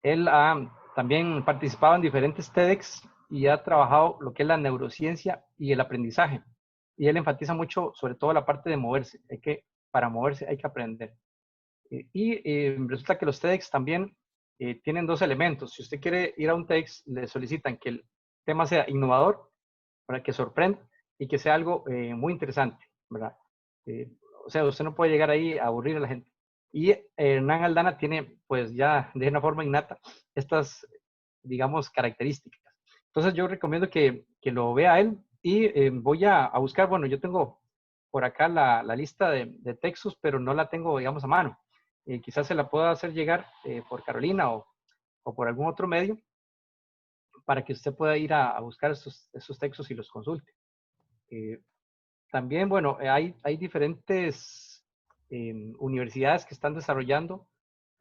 Él ha también participado en diferentes TEDx y ha trabajado lo que es la neurociencia y el aprendizaje. Y él enfatiza mucho, sobre todo la parte de moverse. Para moverse hay que aprender. Resulta que los TEDx también tienen dos elementos. Si usted quiere ir a un TEDx, le solicitan que el tema sea innovador, para que sorprenda y que sea algo muy interesante, ¿verdad? O sea, usted no puede llegar ahí a aburrir a la gente. Y Hernán Aldana tiene, pues ya de una forma innata, estas, digamos, características. Entonces yo recomiendo que lo vea él y voy a buscar, bueno, yo tengo por acá la lista de textos, pero no la tengo, digamos, a mano. Quizás se la pueda hacer llegar por Carolina o por algún otro medio para que usted pueda ir a buscar esos textos y los consulte. También, bueno, hay diferentes universidades que están desarrollando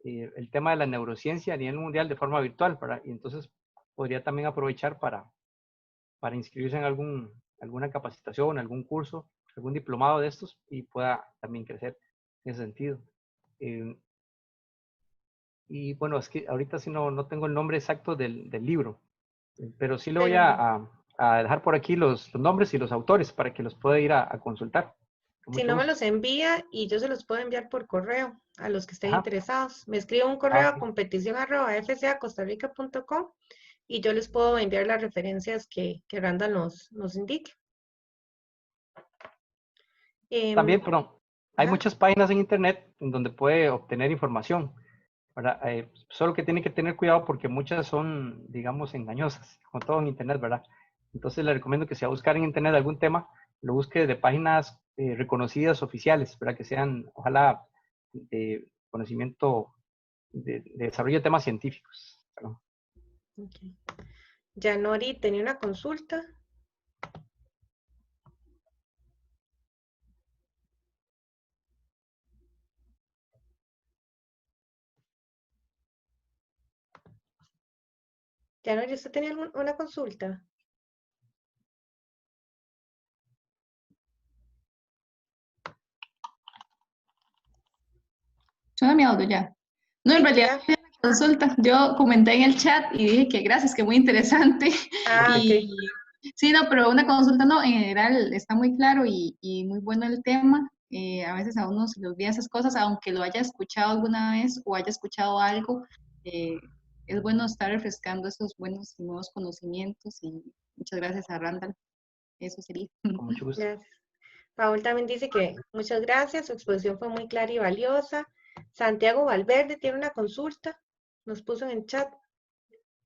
el tema de la neurociencia a nivel mundial de forma virtual, y entonces podría también aprovechar para inscribirse en alguna capacitación, algún curso, algún diplomado de estos y pueda también crecer en ese sentido. Y bueno, es que ahorita sí no tengo el nombre exacto del libro, pero sí le voy a dejar por aquí los nombres y los autores para que los pueda ir a consultar. Si no me los envía y yo se los puedo enviar por correo a los que estén interesados. Me escribe un correo a competición@fcacostarrica.com y yo les puedo enviar las referencias que Randall nos indique. También, pero hay muchas páginas en internet en donde puede obtener información, ¿verdad? Solo que tiene que tener cuidado porque muchas son, digamos, engañosas, como todo en internet, ¿verdad? Entonces le recomiendo que si va a buscar en internet algún tema, lo busque de páginas reconocidas, oficiales, ¿verdad? Que sean, ojalá, de conocimiento, de desarrollo de temas científicos, ¿verdad? Okay. Yanori tenía una consulta. Yanori, ¿usted tenía una consulta? Suena mi audio ya. No, en realidad, consulta. Yo comenté en el chat y dije que gracias, que muy interesante. Okay. Sí, no, pero una consulta no, en general está muy claro y muy bueno el tema. A veces a uno se le olvida esas cosas, aunque lo haya escuchado alguna vez o haya escuchado algo, es bueno estar refrescando esos buenos y nuevos conocimientos y muchas gracias a Randall. Eso sería. Con mucho gusto. Gracias. Paul también dice que muchas gracias, su exposición fue muy clara y valiosa. Santiago Valverde tiene una consulta, nos puso en el chat.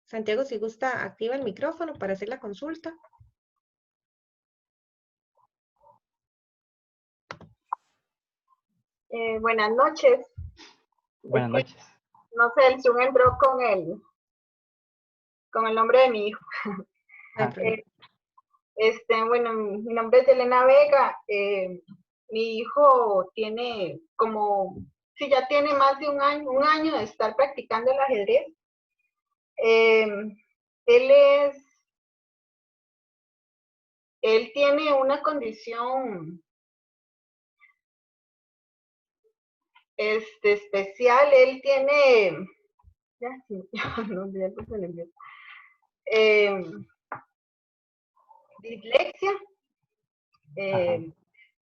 Santiago, si gusta, activa el micrófono para hacer la consulta. Buenas noches. Buenas noches. No sé, el Zoom entró con el nombre de mi hijo. Bueno, mi nombre es Elena Vega. mi hijo tiene como, si ya tiene más de un año de estar practicando el ajedrez. Él tiene una condición especial. Él tiene, ya, no, ya puse el inglés. Dislexia.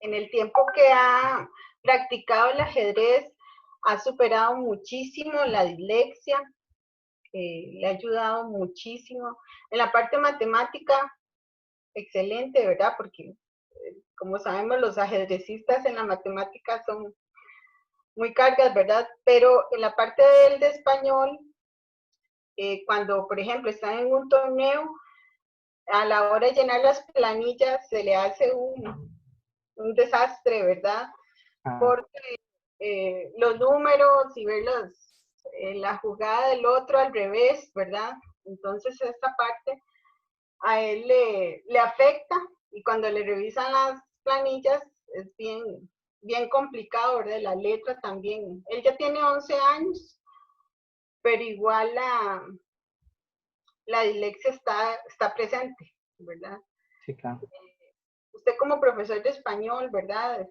En el tiempo que ha practicado el ajedrez, ha superado muchísimo la dislexia, le ha ayudado muchísimo. En la parte matemática, excelente, ¿verdad? Porque, como sabemos, los ajedrecistas en la matemática son muy cargas, ¿verdad? Pero en la parte de español, cuando, por ejemplo, están en un torneo, a la hora de llenar las planillas se le hace un desastre, ¿verdad? Porque los números y ver la jugada del otro al revés, ¿verdad? Entonces esta parte a él le afecta, y cuando le revisan las planillas es bien complicado, ¿verdad? La letra también. Él ya tiene 11 años, pero igual la dislexia está presente, ¿verdad? Sí, claro. Usted como profesor de español, ¿verdad?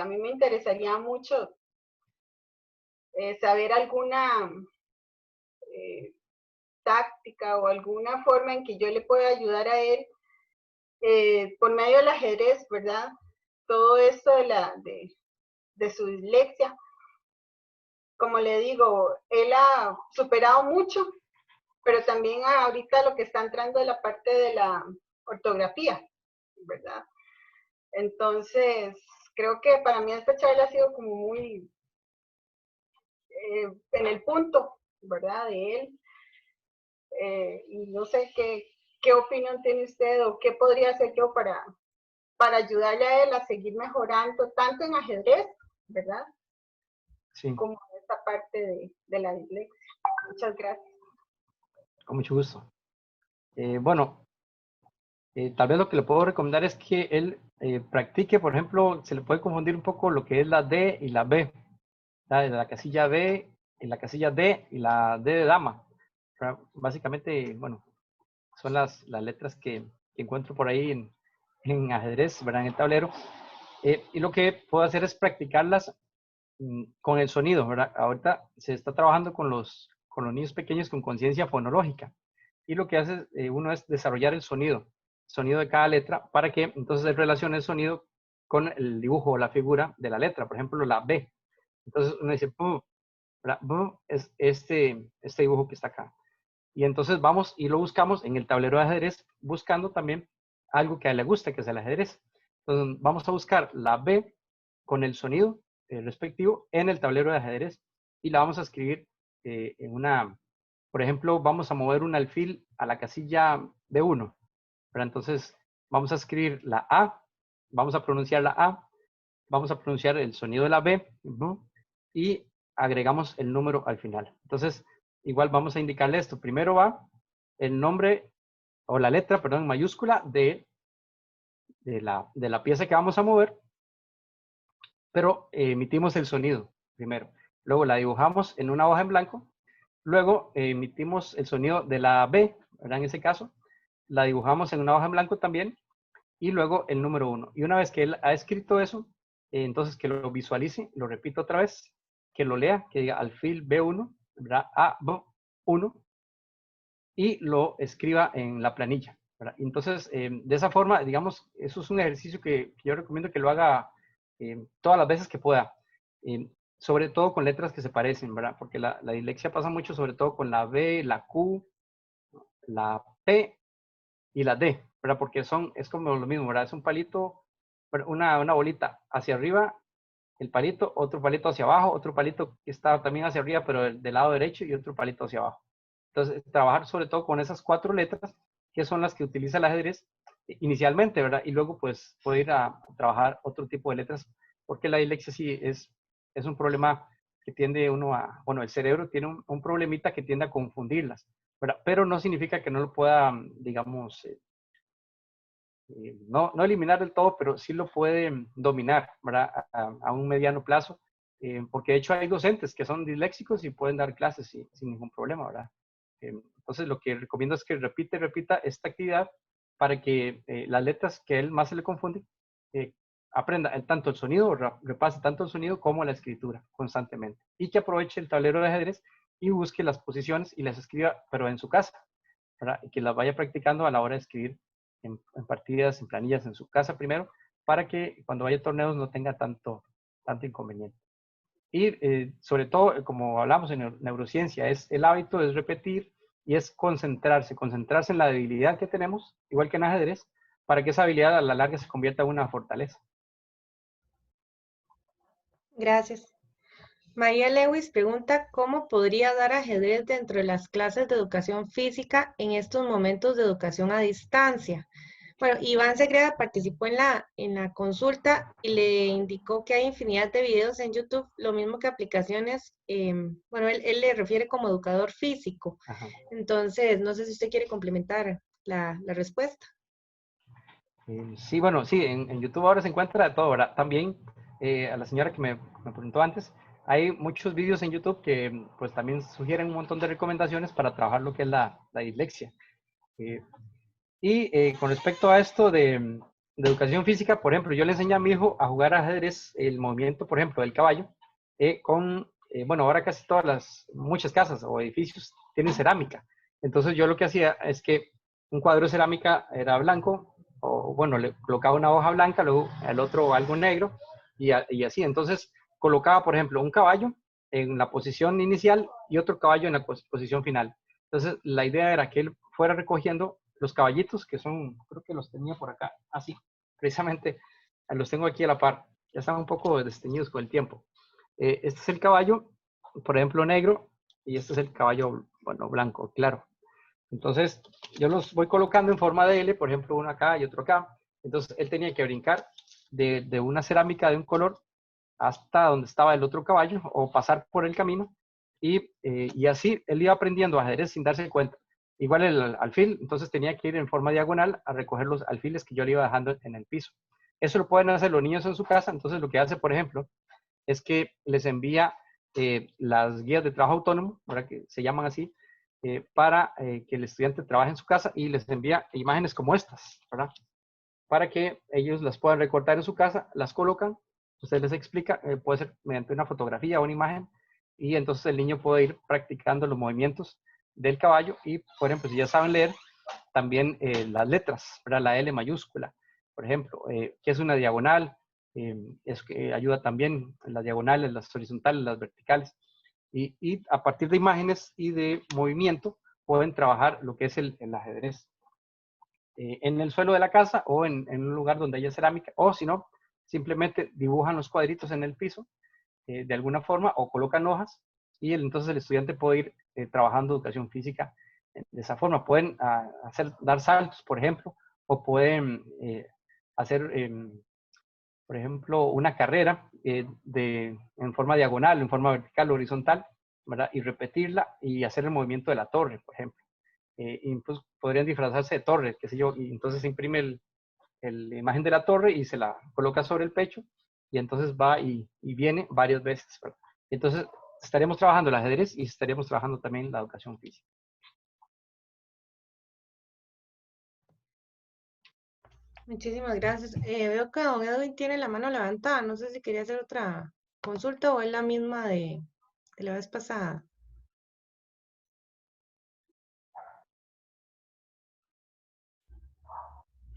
A mí me interesaría mucho saber alguna táctica o alguna forma en que yo le pueda ayudar a él por medio del ajedrez, ¿verdad? Todo esto de su dislexia. Como le digo, él ha superado mucho, pero también ahorita lo que está entrando es la parte de la ortografía, ¿verdad? Entonces, creo que para mí esta charla ha sido como muy en el punto, ¿verdad? De él. Y no sé qué opinión tiene usted o qué podría hacer yo para ayudarle a él a seguir mejorando tanto en ajedrez, ¿verdad? Sí. Como en esta parte de la dislexia. Muchas gracias. Con mucho gusto. Bueno, tal vez lo que le puedo recomendar es que él practique, por ejemplo, se le puede confundir un poco lo que es la D y la B. La casilla B y la casilla D y la D de dama. Básicamente, bueno, son las letras que encuentro por ahí en ajedrez, ¿verdad? En el tablero. Y lo que puedo hacer es practicarlas con el sonido, ¿verdad? Ahorita se está trabajando con los niños pequeños con conciencia fonológica. Y lo que hace uno es desarrollar el sonido de cada letra, para que entonces él relacione el sonido con el dibujo o la figura de la letra. Por ejemplo, la B. Entonces uno dice, es este dibujo que está acá. Y entonces vamos y lo buscamos en el tablero de ajedrez, buscando también algo que a él le guste, que es el ajedrez. Entonces vamos a buscar la B con el sonido respectivo en el tablero de ajedrez, y la vamos a escribir en una, por ejemplo, vamos a mover un alfil a la casilla B1. Pero entonces vamos a escribir la A, vamos a pronunciar la A, vamos a pronunciar el sonido de la B, y agregamos el número al final. Entonces, igual vamos a indicarle esto. Primero va el nombre o la letra, perdón, en mayúscula de la pieza que vamos a mover, pero emitimos el sonido primero. Luego la dibujamos en una hoja en blanco. Luego emitimos el sonido de la B, ¿verdad? En ese caso, la dibujamos en una hoja en blanco también. Y luego el número 1. Y una vez que él ha escrito eso, entonces que lo visualice, lo repito otra vez, que lo lea, que diga alfil B1, ¿verdad? A, B, 1, y lo escriba en la planilla, ¿verdad? Entonces, de esa forma, digamos, eso es un ejercicio que yo recomiendo que lo haga todas las veces que pueda, sobre todo con letras que se parecen, ¿verdad? Porque la dislexia pasa mucho, sobre todo con la B, la Q, la P y la D, ¿verdad? Porque es como lo mismo, ¿verdad? Es un palito, una bolita hacia arriba, el palito, otro palito hacia abajo, otro palito que está también hacia arriba, pero del lado derecho, y otro palito hacia abajo. Entonces, trabajar sobre todo con esas 4 letras, que son las que utiliza el ajedrez inicialmente, ¿verdad? Y luego, pues, puede ir a trabajar otro tipo de letras, porque la dislexia sí es un problema que tiende uno bueno, el cerebro tiene un problemita que tiende a confundirlas, ¿verdad? Pero no significa que no lo pueda, digamos, no eliminar del todo, pero sí lo puede dominar, ¿verdad? A un mediano plazo, porque de hecho hay docentes que son disléxicos y pueden dar clases sin ningún problema, ¿verdad? Entonces lo que recomiendo es que repita esta actividad para que las letras que a él más se le confunde, aprenda tanto el sonido, repase tanto el sonido como la escritura constantemente, y que aproveche el tablero de ajedrez y busque las posiciones y las escriba, pero en su casa, ¿verdad? Y que las vaya practicando a la hora de escribir en partidas, en planillas, en su casa primero, para que cuando vaya a torneos no tenga tanto inconveniente. Y sobre todo, como hablamos en neurociencia, el hábito es repetir y es concentrarse en la debilidad que tenemos, igual que en ajedrez, para que esa habilidad a la larga se convierta en una fortaleza. Gracias. María Lewis pregunta, ¿cómo podría dar ajedrez dentro de las clases de educación física en estos momentos de educación a distancia? Bueno, Iván Segreda participó en la consulta y le indicó que hay infinidad de videos en YouTube, lo mismo que aplicaciones. Bueno, él le refiere como educador físico. Ajá. Entonces, no sé si usted quiere complementar la respuesta. Sí, bueno, sí, en YouTube ahora se encuentra de todo, ¿verdad? También a la señora que me preguntó antes, hay muchos vídeos en YouTube que pues también sugieren un montón de recomendaciones para trabajar lo que es la dislexia. Con respecto a esto de educación física, por ejemplo, yo le enseñé a mi hijo a jugar ajedrez, el movimiento, por ejemplo, del caballo, bueno, ahora casi muchas casas o edificios tienen cerámica. Entonces yo lo que hacía es que un cuadro de cerámica era blanco, o bueno, le colocaba una hoja blanca, luego el otro algo negro, y así. Entonces colocaba, por ejemplo, un caballo en la posición inicial y otro caballo en la posición final. Entonces la idea era que él fuera recogiendo los caballitos, que son, creo que los tenía por acá, así, precisamente los tengo aquí a la par, ya están un poco desteñidos con el tiempo. Este es el caballo, por ejemplo, negro, y este es el caballo, bueno, blanco, claro. Entonces, yo los voy colocando en forma de L, por ejemplo, uno acá y otro acá. Entonces, él tenía que brincar de una cerámica de un color hasta donde estaba el otro caballo, o pasar por el camino, y así él iba aprendiendo ajedrez sin darse cuenta. Igual el alfil, entonces tenía que ir en forma diagonal a recoger los alfiles que yo le iba dejando en el piso. Eso lo pueden hacer los niños en su casa. Entonces lo que hace, por ejemplo, es que les envía las guías de trabajo autónomo, ¿verdad? Que se llaman así, para que el estudiante trabaje en su casa, y les envía imágenes como estas, ¿verdad? Para que ellos las puedan recortar en su casa, las colocan, usted les explica, puede ser mediante una fotografía o una imagen, y entonces el niño puede ir practicando los movimientos del caballo. Y, por ejemplo, si ya saben leer, también las letras, ¿verdad? La L mayúscula, por ejemplo, que es una diagonal, es que ayuda también en las diagonales, las horizontales, las verticales. Y a partir de imágenes y de movimiento pueden trabajar lo que es el ajedrez en el suelo de la casa, o en un lugar donde haya cerámica, o si no, simplemente dibujan los cuadritos en el piso de alguna forma, o colocan hojas, y entonces el estudiante puede ir trabajando educación física de esa forma. Pueden dar saltos, por ejemplo, o pueden hacer, por ejemplo, una carrera en forma diagonal, en forma vertical o horizontal, ¿verdad? Y repetirla y hacer el movimiento de la torre, por ejemplo. Y pues podrían disfrazarse de torre, qué sé yo, y entonces se imprime la imagen de la torre y se la coloca sobre el pecho, y entonces va y viene varias veces, ¿verdad? Entonces estaremos trabajando el ajedrez y estaremos trabajando también la educación física. Muchísimas gracias. Veo que don Edwin tiene la mano levantada. No sé si quería hacer otra consulta o es la misma de la vez pasada.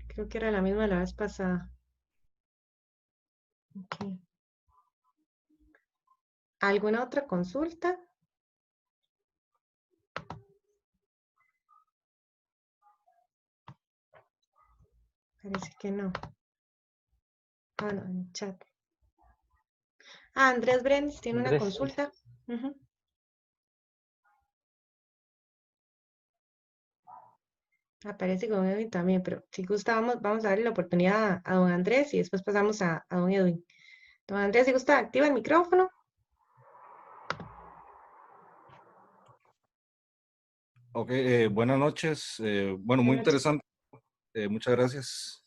Creo que era la misma de la vez pasada. Okay. ¿Alguna otra consulta? Parece que no. Ah, no, en el chat. Andrés Brenes tiene una Andrés, consulta. Uh-huh. Aparece con Edwin también, pero si gusta, vamos a darle la oportunidad a don Andrés y después pasamos a don Edwin. Don Andrés, si gusta, activa el micrófono. Ok, buenas noches. Bueno, muy Buenas noches. interesante. Muchas gracias.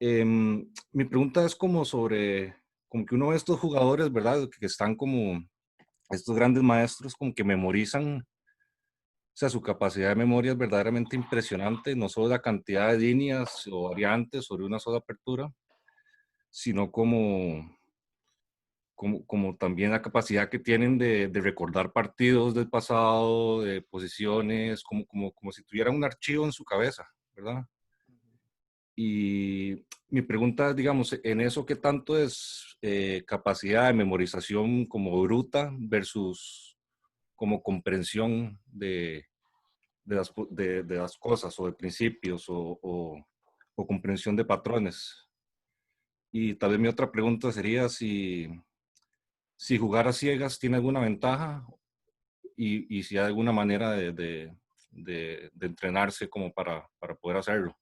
Mi pregunta es como sobre, como que uno de estos jugadores, ¿verdad? Que están como, estos grandes maestros, como que memorizan, o sea, su capacidad de memoria es verdaderamente impresionante, no solo la cantidad de líneas o variantes sobre una sola apertura, sino como también la capacidad que tienen de recordar partidos del pasado, de posiciones, como si tuvieran un archivo en su cabeza, ¿verdad? Y mi pregunta es, digamos, en eso, ¿qué tanto es capacidad de memorización como bruta versus como comprensión de las cosas o de principios o comprensión de patrones? Y tal vez mi otra pregunta sería si jugar a ciegas tiene alguna ventaja y si hay alguna manera de entrenarse como para poder hacerlo.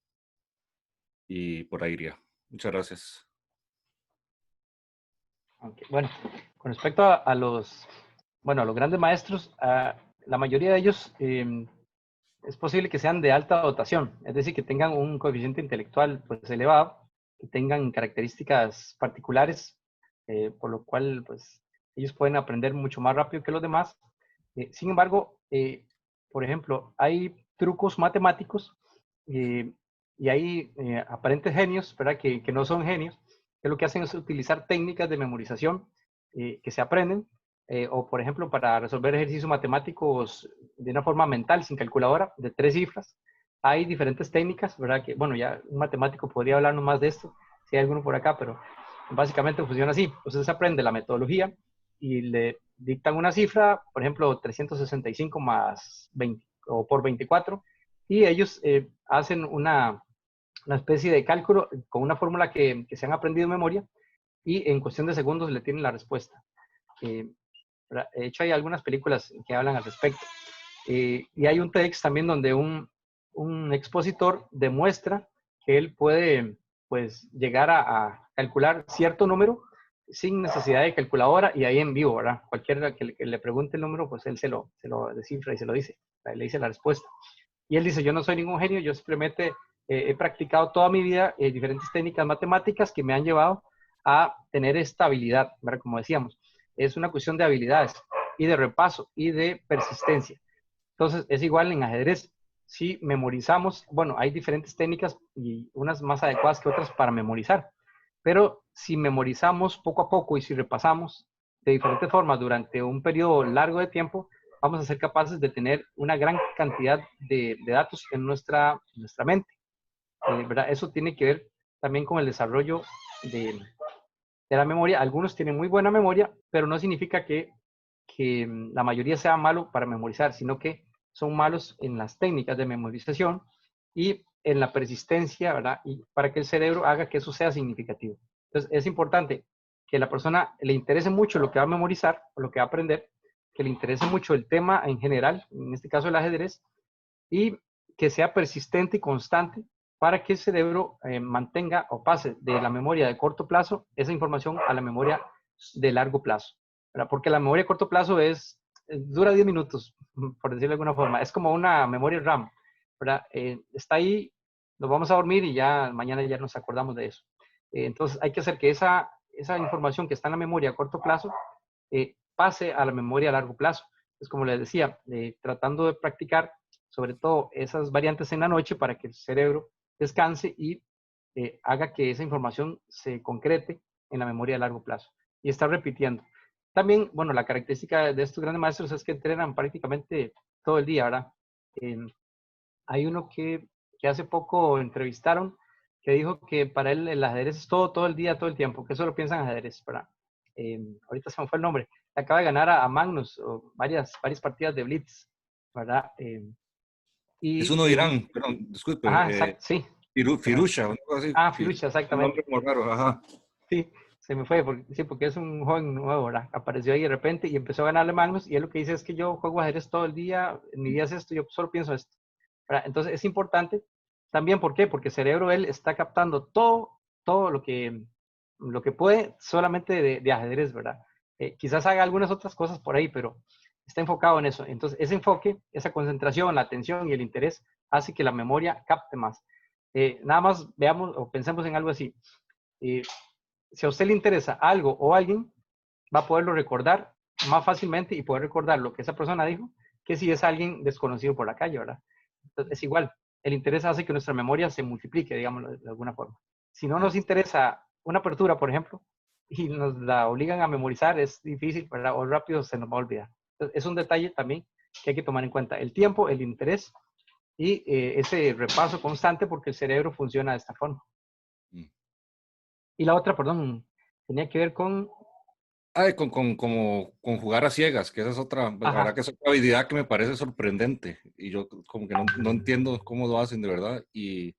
Y por ahí iría. Muchas gracias. Okay. Bueno, con respecto a los grandes maestros, la mayoría de ellos es posible que sean de alta dotación, es decir, que tengan un coeficiente intelectual pues elevado, que tengan características particulares, por lo cual pues ellos pueden aprender mucho más rápido que los demás. Sin embargo, por ejemplo, hay trucos matemáticos y hay aparentes genios, ¿verdad? Que no son genios, que lo que hacen es utilizar técnicas de memorización que se aprenden, o por ejemplo, para resolver ejercicios matemáticos de una forma mental, sin calculadora, de 3 cifras. Hay diferentes técnicas, ¿verdad? Que, bueno, ya un matemático podría hablarnos más de esto, si hay alguno por acá, pero básicamente funciona así. Usted se aprende la metodología y le dictan una cifra, por ejemplo, 365 más 20 o por 24, y ellos hacen una especie de cálculo con una fórmula que se han aprendido en memoria y en cuestión de segundos le tienen la respuesta. De hecho, hay algunas películas que hablan al respecto. Y hay un TEDx también donde un expositor demuestra que él puede pues, llegar a calcular cierto número sin necesidad de calculadora y ahí en vivo, ¿verdad? Cualquiera que le pregunte el número, pues él se lo descifra y se lo dice, le dice la respuesta. Y él dice, yo no soy ningún genio, yo simplemente he practicado toda mi vida diferentes técnicas matemáticas que me han llevado a tener esta habilidad, ¿verdad? Como decíamos, es una cuestión de habilidades y de repaso y de persistencia. Entonces, es igual en ajedrez. Si memorizamos, bueno, hay diferentes técnicas y unas más adecuadas que otras para memorizar, pero si memorizamos poco a poco y si repasamos de diferentes formas durante un periodo largo de tiempo, vamos a ser capaces de tener una gran cantidad de datos en nuestra mente. ¿Verdad? Eso tiene que ver también con el desarrollo de la memoria. Algunos tienen muy buena memoria, pero no significa que la mayoría sea malo para memorizar, sino que son malos en las técnicas de memorización y en la persistencia, ¿verdad? Y para que el cerebro haga que eso sea significativo. Entonces, es importante que la persona le interese mucho lo que va a memorizar o lo que va a aprender, que le interese mucho el tema en general, en este caso el ajedrez, y que sea persistente y constante para que el cerebro mantenga o pase de la memoria de corto plazo esa información a la memoria de largo plazo. ¿Verdad? Porque la memoria de corto plazo dura 10 minutos, por decirlo de alguna forma. Es como una memoria RAM. ¿Verdad? Está ahí, nos vamos a dormir y ya mañana ya nos acordamos de eso. Entonces hay que hacer que esa información que está en la memoria a corto plazo pase a la memoria a largo plazo. Es como les decía, tratando de practicar sobre todo esas variantes en la noche para que el cerebro descanse y haga que esa información se concrete en la memoria a largo plazo y estar repitiendo. También, bueno, la característica de estos grandes maestros es que entrenan prácticamente todo el día, ¿verdad? Hay uno que hace poco entrevistaron que dijo que para él el ajedrez es todo el día, todo el tiempo, que solo piensa en ajedrez, ¿verdad? Ahorita se me fue el nombre. Acaba de ganar a Magnus varias partidas de Blitz, ¿verdad? Es uno de Irán, perdón, disculpe. Ajá, sí. Firusha, o algo así. Firusha, exactamente. Un nombre como raro, ajá. Sí, se me fue, porque es un joven nuevo, ¿verdad? Apareció ahí de repente y empezó a ganarle Magnus y él lo que dice es que yo juego ajedrez todo el día, en mi día es esto, yo solo pienso esto, ¿verdad? Entonces es importante también, ¿por qué? Porque el cerebro, él está captando todo lo que puede solamente de ajedrez, ¿verdad? Quizás haga algunas otras cosas por ahí, pero está enfocado en eso. Entonces, ese enfoque, esa concentración, la atención y el interés hace que la memoria capte más. Nada más veamos o pensemos en algo así. Si a usted le interesa algo o alguien, va a poderlo recordar más fácilmente y poder recordar lo que esa persona dijo que si es alguien desconocido por la calle, ¿verdad? Entonces, es igual. El interés hace que nuestra memoria se multiplique, digamos, de alguna forma. Si no nos interesa una apertura, por ejemplo, y nos la obligan a memorizar, es difícil, ¿verdad? O rápido se nos va a olvidar. Entonces, es un detalle también que hay que tomar en cuenta. El tiempo, el interés y ese repaso constante porque el cerebro funciona de esta forma. Y la otra, perdón, tenía que ver con... Con jugar a ciegas, que esa es otra, la verdad que es otra habilidad que me parece sorprendente y yo como que no entiendo cómo lo hacen de verdad. Y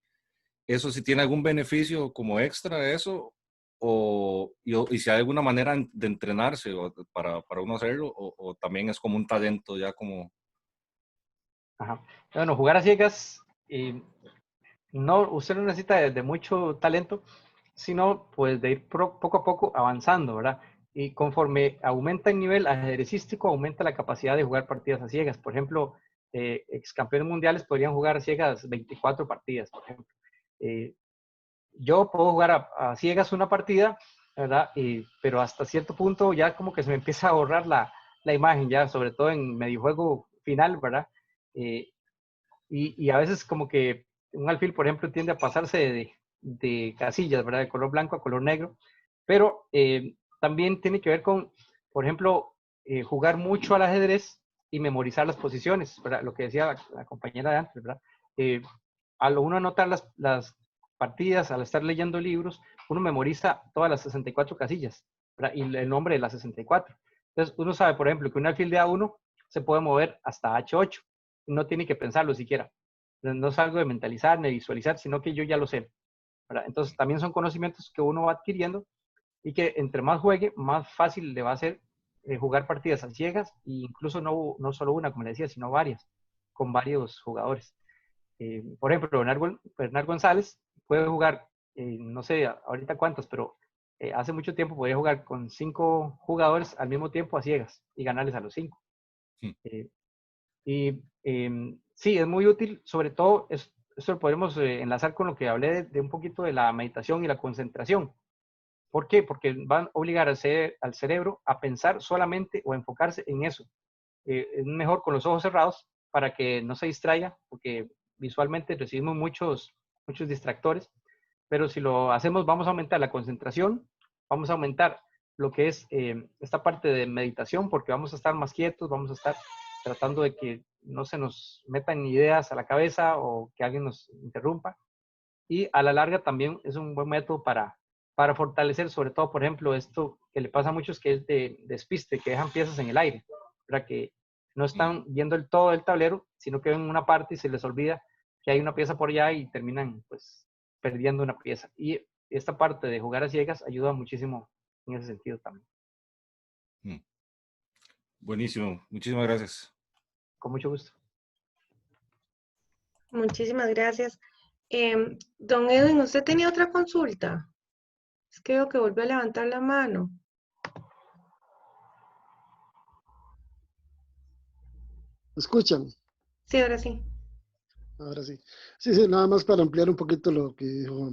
eso, si tiene algún beneficio como extra de eso, y si hay alguna manera de entrenarse para uno hacerlo, o también es como un talento ya como... Bueno, jugar a ciegas, no, usted no necesita de mucho talento, sino pues de ir poco a poco avanzando, ¿verdad? Y conforme aumenta el nivel ajedrecístico, aumenta la capacidad de jugar partidas a ciegas. Por ejemplo, ex campeones mundiales podrían jugar a ciegas 24 partidas, por ejemplo. Yo puedo jugar a ciegas una partida, ¿verdad? Pero hasta cierto punto ya como que se me empieza a borrar la imagen, ya sobre todo en medio juego final, ¿verdad? Y a veces como que un alfil, por ejemplo, tiende a pasarse de casillas, ¿verdad? De color blanco a color negro, pero también tiene que ver con, por ejemplo, jugar mucho al ajedrez y memorizar las posiciones, ¿verdad? Lo que decía la compañera de antes, ¿verdad? Al uno anotar las partidas, al estar leyendo libros, uno memoriza todas las 64 casillas, ¿verdad? Y el nombre de las 64. Entonces, uno sabe, por ejemplo, que un alfil de A1 se puede mover hasta H8. No tiene que pensarlo siquiera. No es algo de mentalizar ni visualizar, sino que yo ya lo sé, ¿verdad? Entonces, también son conocimientos que uno va adquiriendo y que entre más juegue, más fácil le va a ser jugar partidas a ciegas e incluso no solo una, como le decía, sino varias, con varios jugadores. Por ejemplo, Bernard González puede jugar, no sé ahorita cuántos, pero hace mucho tiempo podía jugar con 5 jugadores al mismo tiempo a ciegas y ganarles a los 5. Y sí, es muy útil, sobre todo, esto lo podemos enlazar con lo que hablé de un poquito de la meditación y la concentración. ¿Por qué? Porque van a obligar al cerebro a pensar solamente o enfocarse en eso. Es mejor con los ojos cerrados para que no se distraiga, porque visualmente recibimos muchos distractores, pero si lo hacemos vamos a aumentar la concentración, vamos a aumentar lo que es esta parte de meditación, porque vamos a estar más quietos, vamos a estar tratando de que no se nos metan ideas a la cabeza o que alguien nos interrumpa. Y a la larga también es un buen método para fortalecer, sobre todo, por ejemplo, esto que le pasa a muchos, que es de despiste, que dejan piezas en el aire, para que no están viendo todo el tablero, sino que ven una parte y se les olvida que hay una pieza por allá y terminan pues perdiendo una pieza. Y esta parte de jugar a ciegas ayuda muchísimo en ese sentido también. Buenísimo, muchísimas gracias. Con mucho gusto. Muchísimas gracias. Don Edwin, ¿usted tenía otra consulta? Es que veo que volvió a levantar la mano. ¿Me escuchan? Sí, ahora sí. Ahora sí. Sí, sí, nada más para ampliar un poquito lo que dijo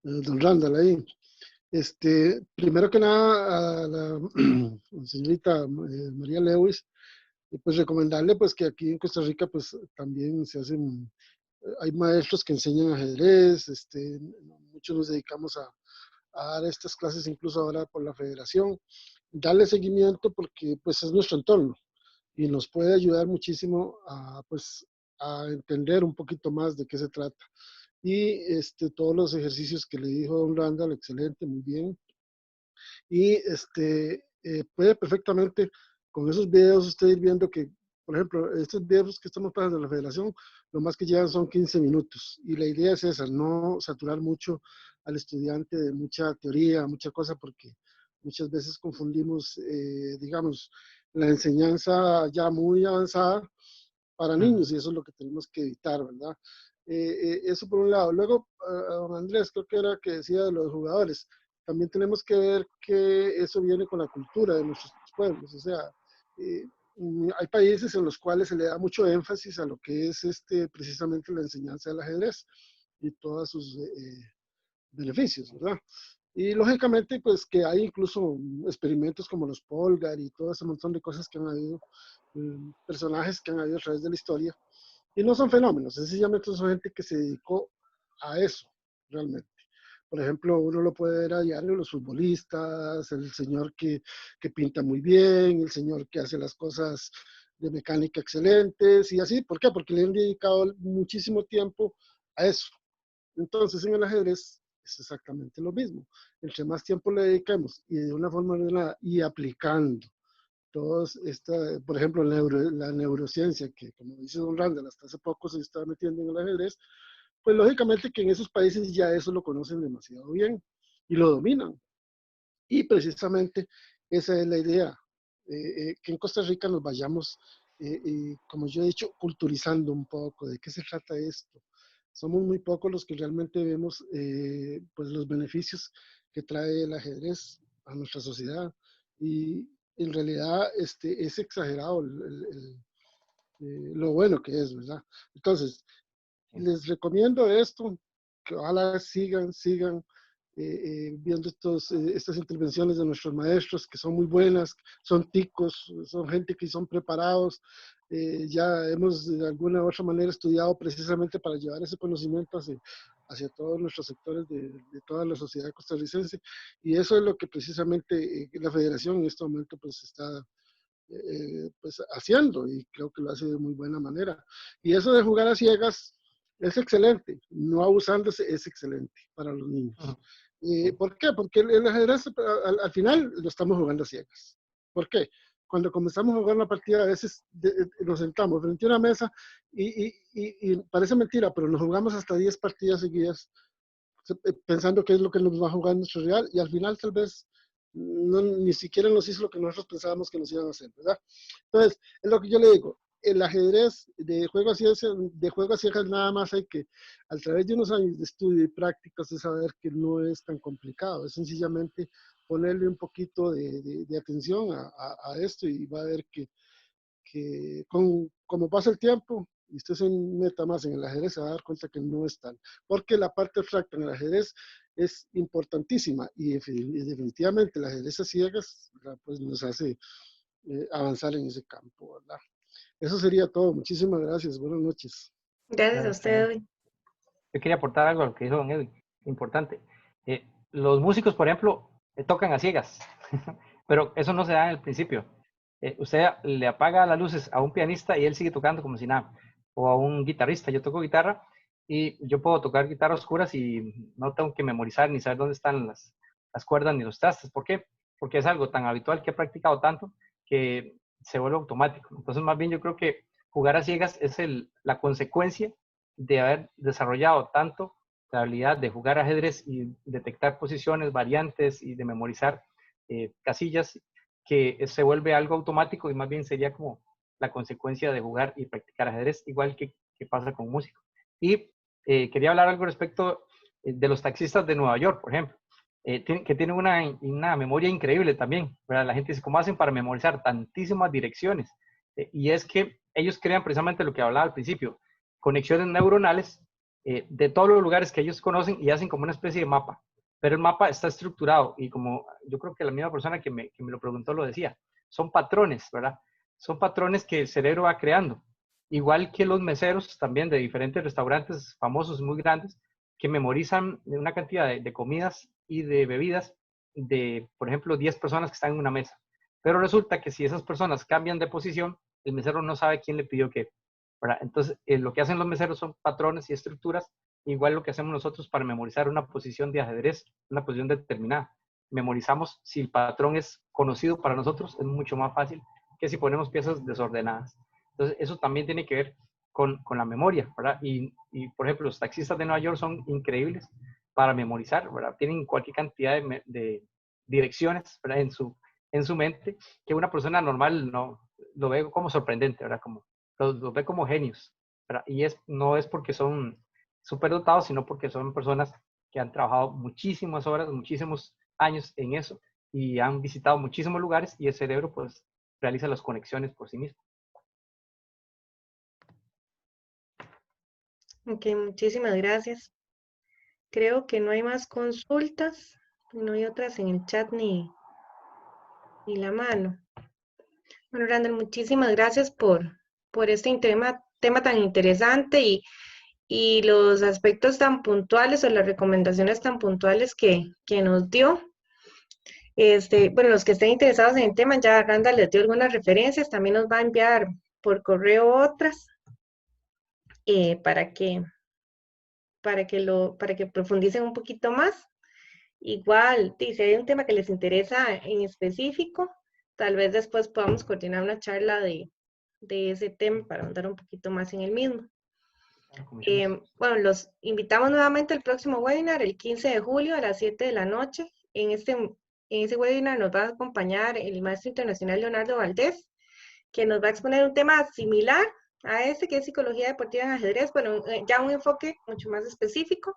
don Randall ahí. Primero que nada, a la señorita María Lewis, pues recomendarle pues que aquí en Costa Rica pues también se hacen, hay maestros que enseñan ajedrez, muchos nos dedicamos a dar estas clases incluso ahora por la federación, darle seguimiento porque pues es nuestro entorno y nos puede ayudar muchísimo a pues a entender un poquito más de qué se trata. Y todos los ejercicios que le dijo don Randall, excelente, muy bien. Y puede perfectamente con esos videos usted ir viendo que, por ejemplo, estos videos que estamos pasando en la federación, lo más que llevan son 15 minutos. Y la idea es esa, no saturar mucho al estudiante de mucha teoría, mucha cosa, porque muchas veces confundimos, digamos, la enseñanza ya muy avanzada para niños y eso es lo que tenemos que evitar, ¿verdad? Eso por un lado. Luego, don Andrés, creo que era que decía de los jugadores. También tenemos que ver que eso viene con la cultura de nuestros pueblos. O sea, hay países en los cuales se le da mucho énfasis a lo que es precisamente la enseñanza del ajedrez. y todos sus beneficios, ¿verdad? Y lógicamente, pues que hay incluso experimentos como los Polgar y todo ese montón de cosas que han habido, personajes que han habido a través de la historia, y no son fenómenos, sencillamente son gente que se dedicó a eso, realmente. Por ejemplo, uno lo puede ver a diario, los futbolistas, el señor que pinta muy bien, el señor que hace las cosas de mecánica excelentes y así. ¿Por qué? Porque le han dedicado muchísimo tiempo a eso. Entonces, en el ajedrez es exactamente lo mismo. Entre más tiempo le dediquemos y de una forma ordenada y aplicando todos esta, por ejemplo, la neurociencia, que como dice Don Randall, hasta hace poco se está metiendo en el ajedrez, pues lógicamente que en esos países ya eso lo conocen demasiado bien y lo dominan. Y precisamente esa es la idea, que en Costa Rica nos vayamos, como yo he dicho, culturizando un poco de qué se trata esto. Somos muy pocos los que realmente vemos pues los beneficios que trae el ajedrez a nuestra sociedad y en realidad es exagerado lo bueno que es, ¿verdad? Entonces, les recomiendo esto, que ojalá sigan viendo estas intervenciones de nuestros maestros, que son muy buenas, son ticos, son gente que son preparados. Ya hemos de alguna u otra manera estudiado precisamente para llevar ese conocimiento hacia todos nuestros sectores de toda la sociedad costarricense. Y eso es lo que precisamente la federación en este momento pues está pues haciendo y creo que lo hace de muy buena manera. Y eso de jugar a ciegas es excelente, no abusándose es excelente para los niños. ¿Por qué? Porque el ajedrez al final lo estamos jugando a ciegas. ¿Por qué? Cuando comenzamos a jugar una partida, a veces nos sentamos frente a una mesa y parece mentira, pero nos jugamos hasta 10 partidas seguidas pensando qué es lo que nos va a jugar nuestro rival y al final tal vez no, ni siquiera nos hizo lo que nosotros pensábamos que nos iban a hacer, ¿verdad? Entonces, es lo que yo le digo, el ajedrez de juego a ciegas nada más hay que, a través de unos años de estudio y prácticas, de saber que no es tan complicado, es sencillamente ponerle un poquito de atención a esto y va a ver que como pasa el tiempo y usted se meta más en el ajedrez, se va a dar cuenta que no es tal. Porque la parte abstracta en el ajedrez es importantísima y definitivamente el ajedrez a ciegas pues nos hace avanzar en ese campo, ¿verdad? Eso sería todo. Muchísimas gracias. Buenas noches. Gracias a usted, Edwin. Yo quería aportar algo a lo que dijo don Edwin, importante. Los músicos, por ejemplo, tocan a ciegas, pero eso no se da en el principio. Usted le apaga las luces a un pianista y él sigue tocando como si nada, o a un guitarrista. Yo toco guitarra y yo puedo tocar guitarras oscuras y no tengo que memorizar ni saber dónde están las cuerdas ni los trastes. ¿Por qué? Porque es algo tan habitual que he practicado tanto que se vuelve automático. Entonces, más bien yo creo que jugar a ciegas es la consecuencia de haber desarrollado tanto la habilidad de jugar ajedrez y detectar posiciones, variantes y de memorizar casillas, que se vuelve algo automático y más bien sería como la consecuencia de jugar y practicar ajedrez, igual que pasa con música. Y quería hablar algo respecto de los taxistas de Nueva York, por ejemplo, que tienen una memoria increíble también, ¿verdad? La gente dice, ¿cómo hacen para memorizar tantísimas direcciones? Y es que ellos crean precisamente lo que hablaba al principio, conexiones neuronales de todos los lugares que ellos conocen y hacen como una especie de mapa. Pero el mapa está estructurado y como yo creo que la misma persona que me lo preguntó lo decía, son patrones, ¿verdad? Son patrones que el cerebro va creando. Igual que los meseros también de diferentes restaurantes famosos muy grandes que memorizan una cantidad de comidas y de bebidas de, por ejemplo, 10 personas que están en una mesa. Pero resulta que si esas personas cambian de posición, el mesero no sabe quién le pidió qué, ¿verdad? Entonces, lo que hacen los meseros son patrones y estructuras, igual lo que hacemos nosotros para memorizar una posición de ajedrez, una posición determinada. Memorizamos, si el patrón es conocido para nosotros, es mucho más fácil que si ponemos piezas desordenadas. Entonces, eso también tiene que ver con la memoria, ¿verdad? Y, por ejemplo, los taxistas de Nueva York son increíbles para memorizar, ¿verdad? Tienen cualquier cantidad de direcciones, ¿verdad? En su mente, que una persona normal no lo ve como sorprendente, ¿verdad? Como, los ve como genios, ¿verdad? Y no es porque son superdotados, sino porque son personas que han trabajado muchísimas horas, muchísimos años en eso y han visitado muchísimos lugares y el cerebro pues realiza las conexiones por sí mismo. Ok, muchísimas gracias. creo que no hay más consultas. No hay otras en el chat ni la mano. Bueno, Randall, muchísimas gracias por este tema tan interesante y los aspectos tan puntuales o las recomendaciones tan puntuales que nos dio. Bueno, los que estén interesados en el tema, ya Randall les dio algunas referencias, también nos va a enviar por correo otras para que profundicen un poquito más. Igual, si hay un tema que les interesa en específico, tal vez después podamos coordinar una charla de ese tema para andar un poquito más en el mismo. Bueno, los invitamos nuevamente al próximo webinar, el 15 de julio a las 7 de la noche. En ese webinar nos va a acompañar el maestro internacional Leonardo Valdés, que nos va a exponer un tema similar a este, que es psicología deportiva en ajedrez, pero ya un enfoque mucho más específico.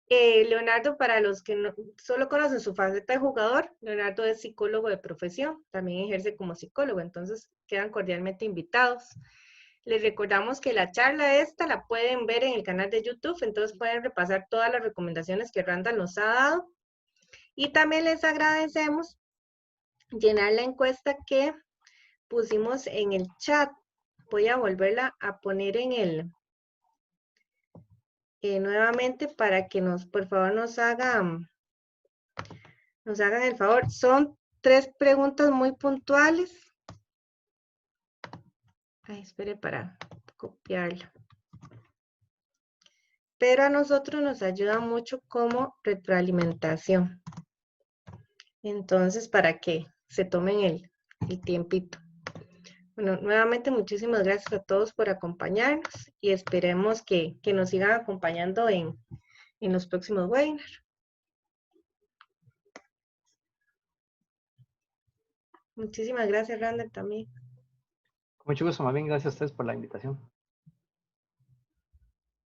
Leonardo, para los que solo conocen su faceta de jugador, Leonardo es psicólogo de profesión, también ejerce como psicólogo, entonces quedan cordialmente invitados. Les recordamos que la charla esta la pueden ver en el canal de YouTube, entonces pueden repasar todas las recomendaciones que Randall nos ha dado. Y también les agradecemos llenar la encuesta que pusimos en el chat. Voy a volverla a poner en el nuevamente para que por favor nos hagan el favor. Son 3 preguntas muy puntuales. Ay, espere para copiarla. Pero a nosotros nos ayuda mucho como retroalimentación. Entonces, para que se tomen el tiempito. Bueno, nuevamente muchísimas gracias a todos por acompañarnos y esperemos que nos sigan acompañando en los próximos webinars. Muchísimas gracias, Randall, también. Con mucho gusto, más bien, gracias a ustedes por la invitación.